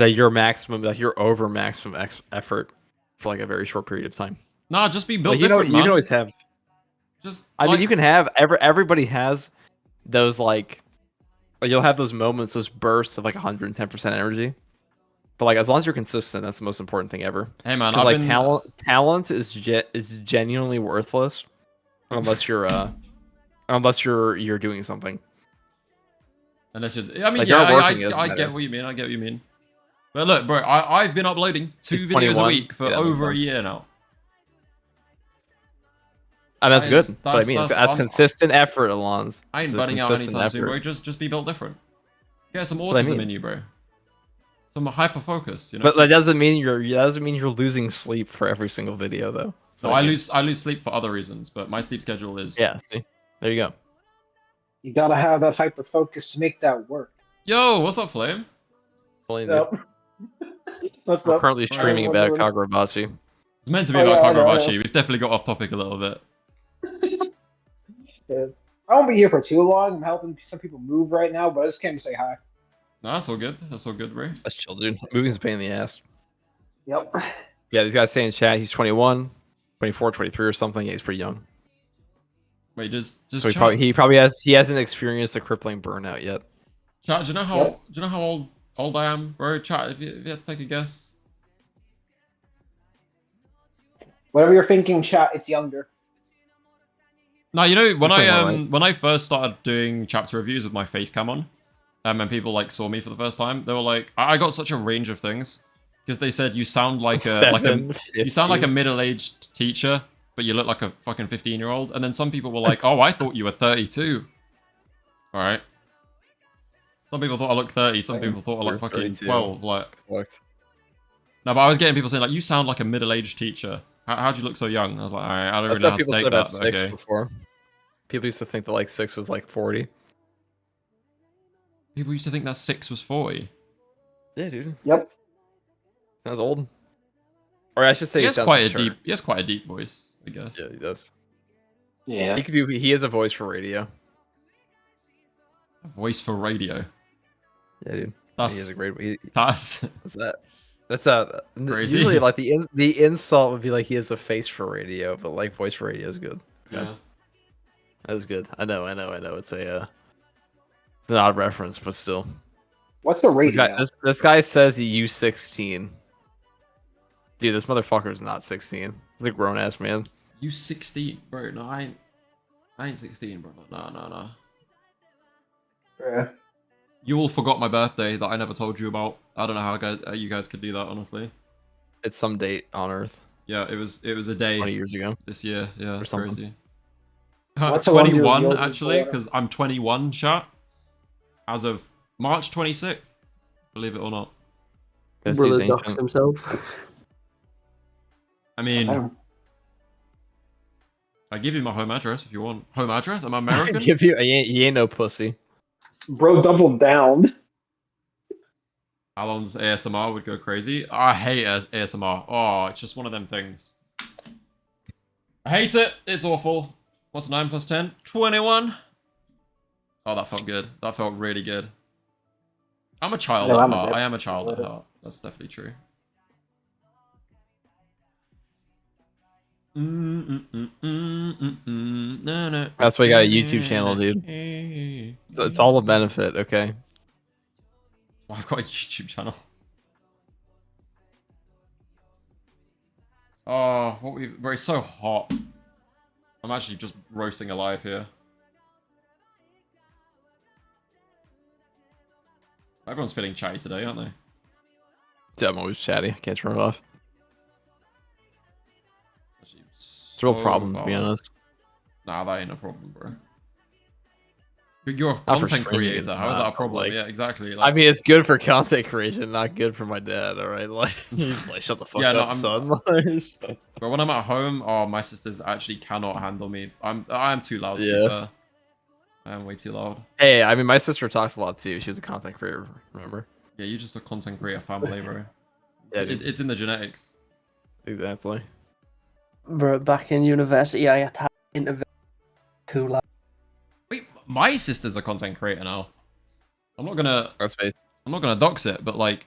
your maximum, like your over maximum effort for like a very short period of time. Nah, just be built Like, you know, different, you man. can always have. Just, I like... mean, you can have everybody has those like you'll have those moments, those bursts of like 110% energy. But like, as long as you're consistent, that's the most important thing ever. Hey man, Because I've like been... talent is genuinely worthless unless you're doing something. Unless you're... I mean, Like, yeah, you're not working, it doesn't I matter. get what you mean. I get what you mean. But look, bro, I've been uploading 2 He's videos a 21. week for Yeah, that makes over a sense. year now. And that's good. That is- That's what I mean. That's I'm- consistent effort, Alons. I ain't It's a burning out consistent anytime soon, effort. bro. Just be built different. Get some That's what I autism mean. in you, bro. Some hyper focus, you know. But that doesn't mean you're losing sleep for every single video, though. No, I lose sleep for other reasons, but my sleep schedule is... Yeah, see, there you go. You gotta have that hyper focus to make that work. Yo, what's up, Flame? What's up? What's We're up? currently streaming about Wondering. Kagurabachi. It's meant to be Oh, about yeah, I know, I Kagurabachi. know. We've definitely got off topic a little bit. Yeah. I won't be here for too long. I'm helping some people move right now, but I just came to say hi. No, that's all good. That's all good, bro. That's chill, dude. Moving's a pain in the ass. Yep. Yeah, these guys say in chat he's 21, 24, 23 or something. Yeah, he's pretty young. Wait, just So chat. he probably hasn't experienced the crippling burnout yet. Chat, do you know how Yep. old I am, bro? Chat, if you had to take a guess. Whatever you're thinking, chat, it's younger. No, you know, when You're pretty right. when I first started doing chapter reviews with my face cam on, and people like saw me for the first time, they were like, I got such a range of things because they said you sound like you sound like a middle-aged teacher, but you look like a fucking 15-year-old. And then some people were like, oh, I thought you were 32. All right. Some people thought I looked 30. Some people thought I looked fucking 32. 12. Like, Looked. no, but I was getting people saying like, you sound like a middle-aged teacher. How'd you look so young? I was like, all right, I don't That's really know what how to people take said about that. But 6 okay. before. People used to think that like 6 was like 40. People used to think that 6 was 40. Yeah, dude. Yep. That was old. Or I should say He has sounds quite a mature. deep. He has quite a deep voice, I guess. Yeah, he does. Yeah. He has a voice for radio. A voice for radio. Yeah, dude. That's He has a great. that's That's Crazy. usually like the insult would be like he has a face for radio, but like voice for radio is good. yeah. That was good. I know. It's an odd reference, but still. What's the rating? This guy says he used 16. Dude, this motherfucker is not 16. He's a grown ass man. You 16, bro? No, I ain't 16, bro. No. Yeah. You all forgot my birthday that I never told you about. I don't know how you guys could do that, honestly. It's some date on Earth Yeah, it was a day 20 years ago. this year. Yeah, it's something. crazy. What's the one you 21 revealed actually, before? because I'm 21, chat. As of March 26th, believe it or not. This Brother dude's docs ancient. himself. I mean, Damn. I give you my home address if you want. Home address? Am I American? Give you, he ain't no pussy. Bro doubled down. Allons ASMR would go crazy. I hate ASMR. Oh, it's just one of them things. I hate it. It's awful. What's 9 plus 10? 21. Oh, that felt good. That felt really good. I'm a child No, at I'm a heart. bit- I am a child at heart. That's definitely true. That's why you got a YouTube channel, dude. It's all a benefit, okay? Well, I've got a YouTube channel. Oh, bro, it's so hot. I'm actually just roasting alive here. Everyone's feeling chatty today, aren't they? Yeah, I'm always chatty. I can't turn it off. Actually, It's a real problem, to be honest. Nah, that ain't a problem, bro. You're a Not for content streaming, creator. it's How is that a not, problem? like- Yeah, exactly. I Like, mean, it's good for content creation, not good for my dad. All right, like he's like, shut the fuck Yeah, no, up, son. Like, but when I'm at home, oh, my sisters actually cannot handle me. I'm too loud. To be Yeah. fair. I am way too loud. hey, I mean, my sister talks a lot too. She was a content creator. Remember? Yeah, you're just a content creator family, bro. Yeah, dude. It's in the genetics. Exactly. Bro, back in university, I had to have interview too loud. Wait, my sister's a content creator now. I'm not gonna Space. I'm not gonna dox it, but like,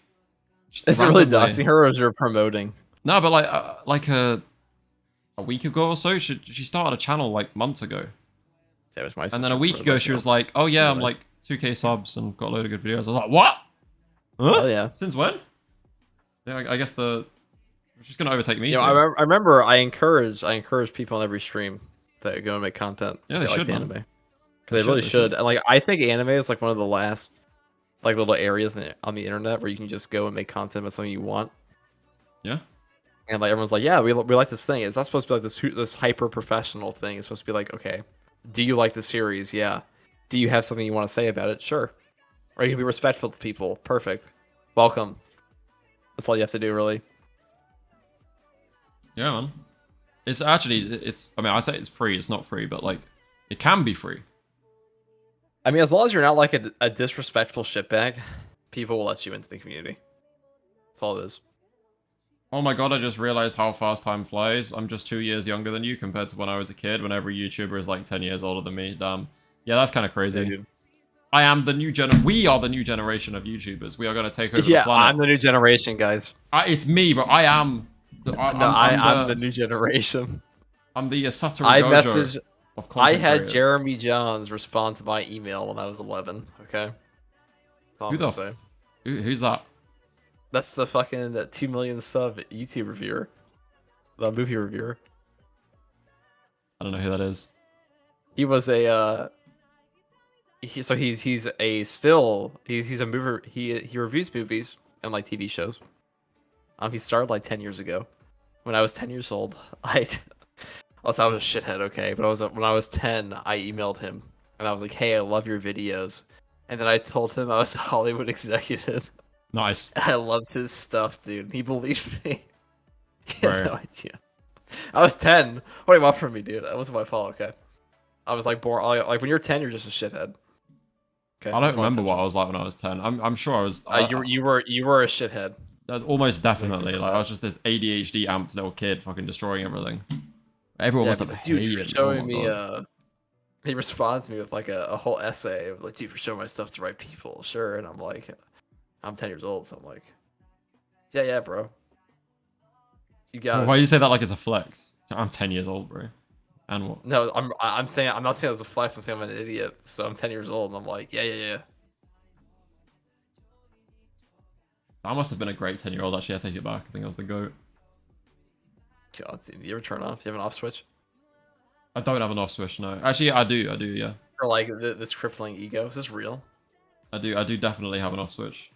just Is it really randomly- doxing her, or is it promoting? No, but like a week ago or so, she started a channel like months ago, Yeah, it was my and then a sister week for, ago like, she you was know. like, "Oh yeah, I'm Nice. like 2K subs and got a load of good videos." I was like, "What? Huh? Oh yeah. Since when?" Yeah, I guess she's gonna overtake me. You know, soon. I remember I encourage people on every stream that go and make content. Yeah, if they like should, the man. anime. They really should. And like, I think anime is like one of the last like little areas on the internet where you can just go and make content about something you want. Yeah. And like everyone's like, yeah, we like this thing. It's not supposed to be like this hyper professional thing. It's supposed to be like, okay, do you like the series? Yeah. Do you have something you want to say about it? Sure. Or you can be respectful to people. Perfect. Welcome. That's all you have to do, really. Yeah, man. It's actually I mean, I say it's free. It's not free, but like, it can be free. I mean, as long as you're not like a disrespectful shitbag, people will let you into the community. That's all it is. Oh my god, I just realized how fast time flies. I'm just 2 years younger than you compared to when I was a kid, when every YouTuber is like 10 years older than me. Damn. Yeah, that's kind of crazy. Yeah, dude. I am the new we are the new generation of YouTubers. We are going to take over the Yeah, planet. I'm the new generation, guys. It's me, but I am... I'm the new generation. I'm the Satoru I Gojo messaged. of I content had creators. Jeremy Johns respond to my email when I was 11. Okay. That's all Who I'm the gonna say. Who's that? That's the fucking 2 million sub YouTube reviewer, the movie reviewer. I don't know who that is. He was a he's a mover. He reviews movies and like TV shows. He started like 10 years ago. When I was 10 years old, I was a shithead, okay, but when I was 10, I emailed him and I was like, "Hey, I love your videos," and then I told him I was a Hollywood executive. Nice. I loved his stuff, dude. He believed me. He had Right. no idea. I was 10. What do you want from me, dude? That wasn't my fault, okay? I was like born like when you're 10, you're just a shithead. Okay. I don't remember what I was like when I was 10. I'm sure I was... You were a shithead. Almost definitely. Like, I was just this ADHD amped little kid fucking destroying everything. Everyone must have like, dude, you're hated. showing Oh my me. God. He responds to me with like a whole essay of like, dude, for showing my stuff to the right people, sure. And I'm like, I'm 10 years old, so I'm like, yeah, bro. You got Why it. do you say that like it's a flex? I'm 10 years old, bro. And what? No, I'm not saying it was a flex. I'm saying I'm an idiot. So I'm 10 years old, and I'm like, yeah. I must have been a great 10-year-old. Actually, I take it back. I think I was the GOAT. God, do you ever turn off? Do you have an off switch? I don't have an off switch, no. Actually, I do, yeah. Or like this crippling ego? Is this real? I do definitely have an off switch.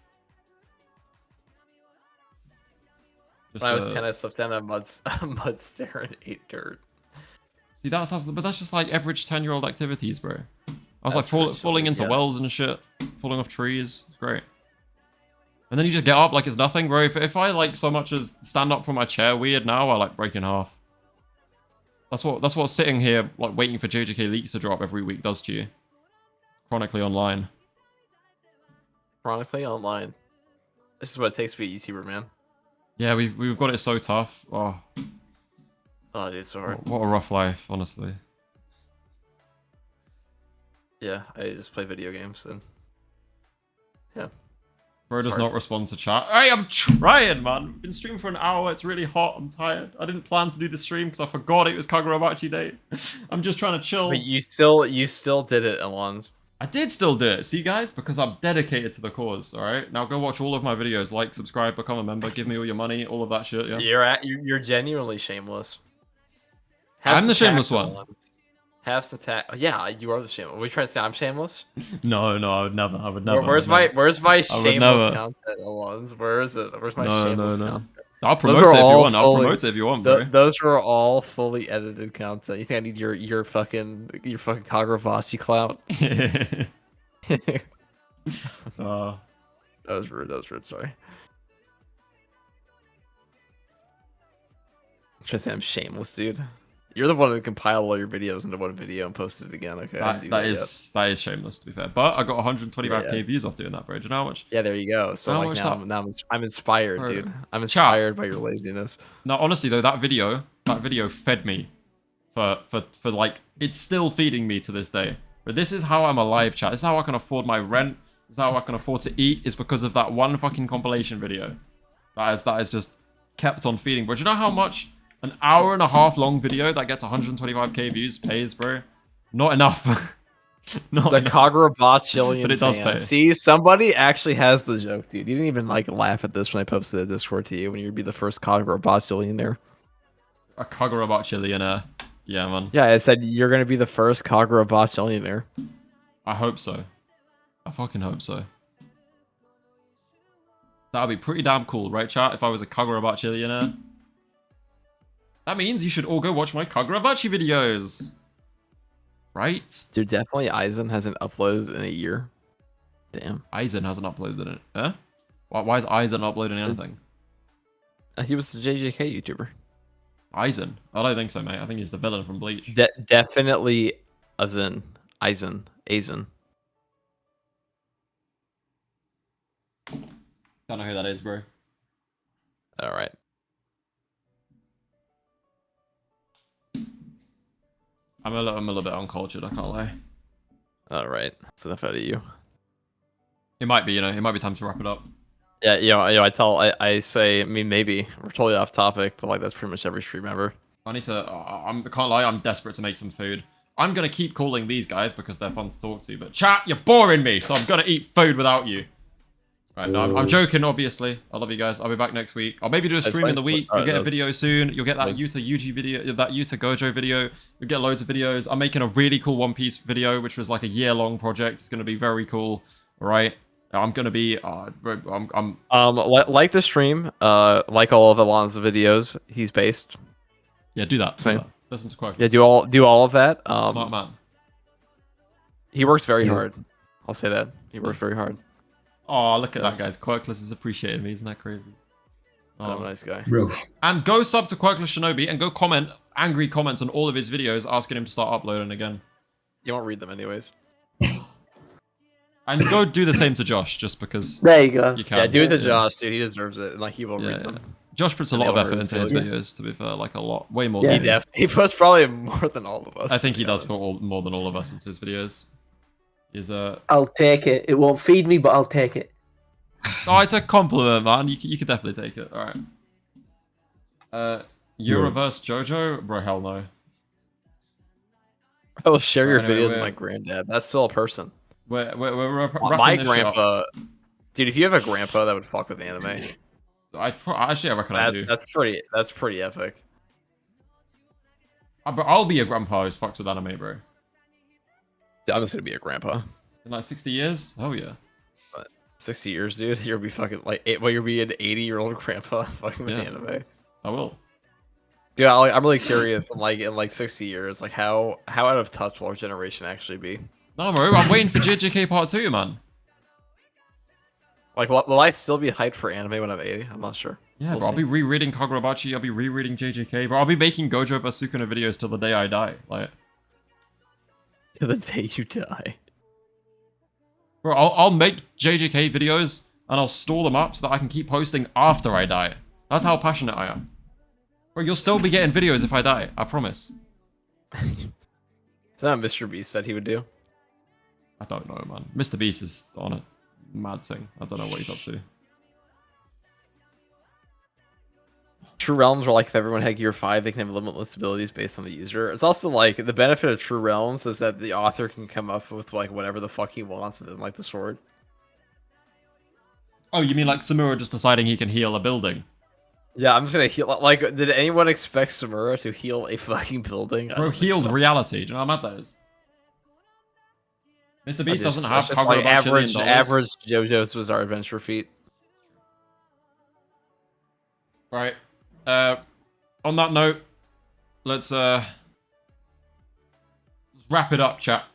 Just, When I was 10, I slept down a mud stair and ate dirt. See, but that's just like average 10-year-old activities, bro. I was That's like pretty falling chill, into yeah. wells and shit, falling off trees. It's great. And then you just get up like it's nothing, bro. If I like so much as stand up from my chair weird now, I like break in half. That's what sitting here like waiting for JJK leaks to drop every week does to you. Chronically online. Chronically online. This is what it takes to be a YouTuber, man. Yeah, we've got it so tough. Oh, Oh, dude, so hard. what a rough life, honestly. Yeah, I just play video games and yeah. Bro does Sorry. not respond to chat. Hey, I'm trying, man. Been streaming for an hour. It's really hot. I'm tired. I didn't plan to do the stream because I forgot it was Kagurabachi day. I'm just trying to chill. But you still did it, Allons. I did still do it. See, guys? Because I'm dedicated to the cause, alright? Now go watch all of my videos. Like, subscribe, become a member, give me all your money, all of that shit, yeah? You're genuinely shameless. I'm some the shameless tact, one. Allons. Have some Yeah, you are the shameless. Are we trying to say I'm shameless? No, no, I would never. I would never. Where's I would my never. I would shameless never. content, Allons? Where is it? Where's my No, shameless no, no. content? I'll Those promote were it if you all want. I'll fully- promote it if you want, bro. Those were all fully edited content. You think I need your fucking Kagurabachi clout? uh, That was rude. That was rude. Sorry. Just say I'm shameless, dude. You're the one who compiled all your videos into one video and posted it again. Okay, I didn't do that yet. that is shameless to be fair. But I got 125k Yeah. views off doing that, bro. Do you know how much? Yeah, there you go. So How like much now I'm inspired, Bro, dude. I'm inspired by your laziness. No, honestly though, that video fed me for like it's still feeding me to this day. But this is how I'm alive, chat. This is how I can afford my rent. This is how I can afford to eat. Is because of that one fucking compilation video. That is just kept on feeding. But do you know how much an hour and a half long video that gets 125k views pays, bro? Not enough. Not The enough. Kagurabachillion But it does fan. pay. See, somebody actually has the joke, dude. You didn't even like laugh at this when I posted the Discord to you when you'd be the first Kagurabachillionaire. A Kagurabachi-millionaire. Yeah, man. Yeah, I said you're gonna be the first Kagurabachillionaire. I hope so. I fucking hope so. That would be pretty damn cool, right, chat? If I was a Kagurabachi-millionaire. That means you should all go watch my Kagurabachi videos. Right? Dude, definitely Aizen hasn't uploaded in a year. Damn. Aizen hasn't uploaded it. Huh? Why is Aizen uploading anything? He was the JJK YouTuber. Aizen? I don't think so, mate. I think he's the villain from Bleach. Definitely Aizen. Aizen. Don't know who that is, bro. All right. I'm a little bit uncultured, I can't lie. All right. That's enough out of you. It might be, it might be time to wrap it up. Yeah, I say, I mean, maybe we're totally off topic, but like that's pretty much every stream ever. I need to, I can't lie, I'm desperate to make some food. I'm gonna keep calling these guys because they're fun to talk to, but chat, you're boring me, so I'm gonna eat food without you. Right, no, I'm joking, obviously. I love you guys. I'll be back next week. I'll maybe do a stream in the week. You'll get a video soon. You'll get that Yuta Yuji video, that Yuta Gojo video. You'll get loads of videos. I'm making a really cool One Piece video, which was like a year-long project. It's gonna be very cool. All right. I'm gonna be. Like the stream. Like all of Alon's videos, he's based. Yeah, do that. Same. Do that. Listen to Quirkless. Yeah, do all of that. Smart man. He works very hard. I'll say that he works very hard. Oh, look at that, guys. Quirkless is appreciating me. Isn't that crazy? I'm a nice guy. Bro. And go sub to Quirkless Shinobi and go comment angry comments on all of his videos asking him to start uploading again. You won't read them anyways. And go do the same to Josh, just because There you go. you can. Yeah, do it to Josh, dude. He deserves it. And like he will read them. Josh puts a lot of effort into his videos, to be fair. Like a lot. Way more than me. He puts probably more than all of us. I think he does put more than all of us into his videos. I'll take it. It won't feed me, but I'll take it. Oh, it's a compliment, man. You could definitely take it. All right. Euroverse JoJo? Bro, hell no. I will share your Anyway, videos with my granddad. That's still a person. We're My wrapping this shit up. grandpa, dude. If you have a grandpa that would fuck with anime, Actually, I reckon I do. that's pretty epic. But I'll be a grandpa who's fucked with anime, bro. I'm just gonna be a grandpa. In like 60 years? Oh yeah. 60 years, dude. You'll be fucking like, you'll be an 80-year-old grandpa fucking with anime. I will. Dude, I'm really curious. In like 60 years, like how out of touch will our generation actually be? No, bro. I'm waiting for JJK Part 2, man. Like, will I still be hyped for anime when I'm 80? I'm not sure. Yeah, bro. I'll be rereading Kagurabachi. I'll be rereading JJK, bro. I'll be making Gojo vs Sukuna videos till the day I die. Like, The day you die. bro, I'll make JJK videos and I'll store them up so that I can keep posting after I die. That's how passionate I am. Bro, you'll still be getting videos if I die. I promise. Is that what Mr. Beast said he would do? I don't know, man. Mr. Beast is on a mad thing. I don't know what he's up to. True Realms are like if everyone had Gear 5, they can have limitless abilities based on the user. It's also like the benefit of True Realms is that the author can come up with like whatever the fuck he wants within like the sword. Oh, you mean like Samura just deciding he can heal a building? Yeah, I'm just gonna heal. Like, did anyone expect Samura to heal a fucking building? I Bro, don't think healed so. reality. Do you know how mad that is? Mr. Beast doesn't have That's just like Kagurabachi $1 billion. average JoJo's Bizarre Adventure feat. Right. On that note, let's wrap it up, chat.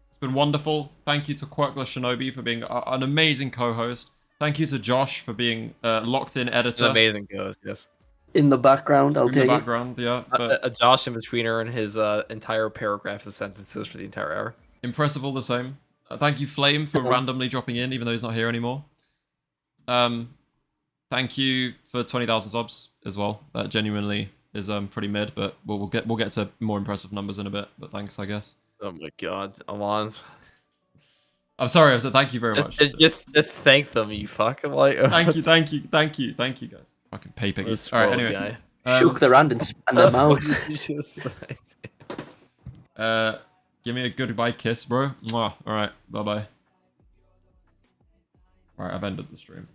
It's been wonderful. Thank you to Quirkless Shinobi for being an amazing co-host. Thank you to Josh for being locked-in It's editor an amazing ghost, yes. In the background, I'll in the take it. background. Yeah, but A Josh in betweener and his entire paragraph of sentences for the entire hour. impressive all the same. Thank you, Flame, for randomly dropping in, even though he's not here anymore. Thank you for 20,000 subs as well. That genuinely is pretty mid, but we'll get to more impressive numbers in a bit. But thanks, I guess. Oh my god, Allons. I'm sorry. I said thank you very much. Just thank them, you fucking like. Thank you, guys. Fucking pay piggies. All right, anyway. Guy. Shook their hand and spat in their mouth. Give me a goodbye kiss, bro. Mwah. All right, bye bye. All right, I've ended the stream.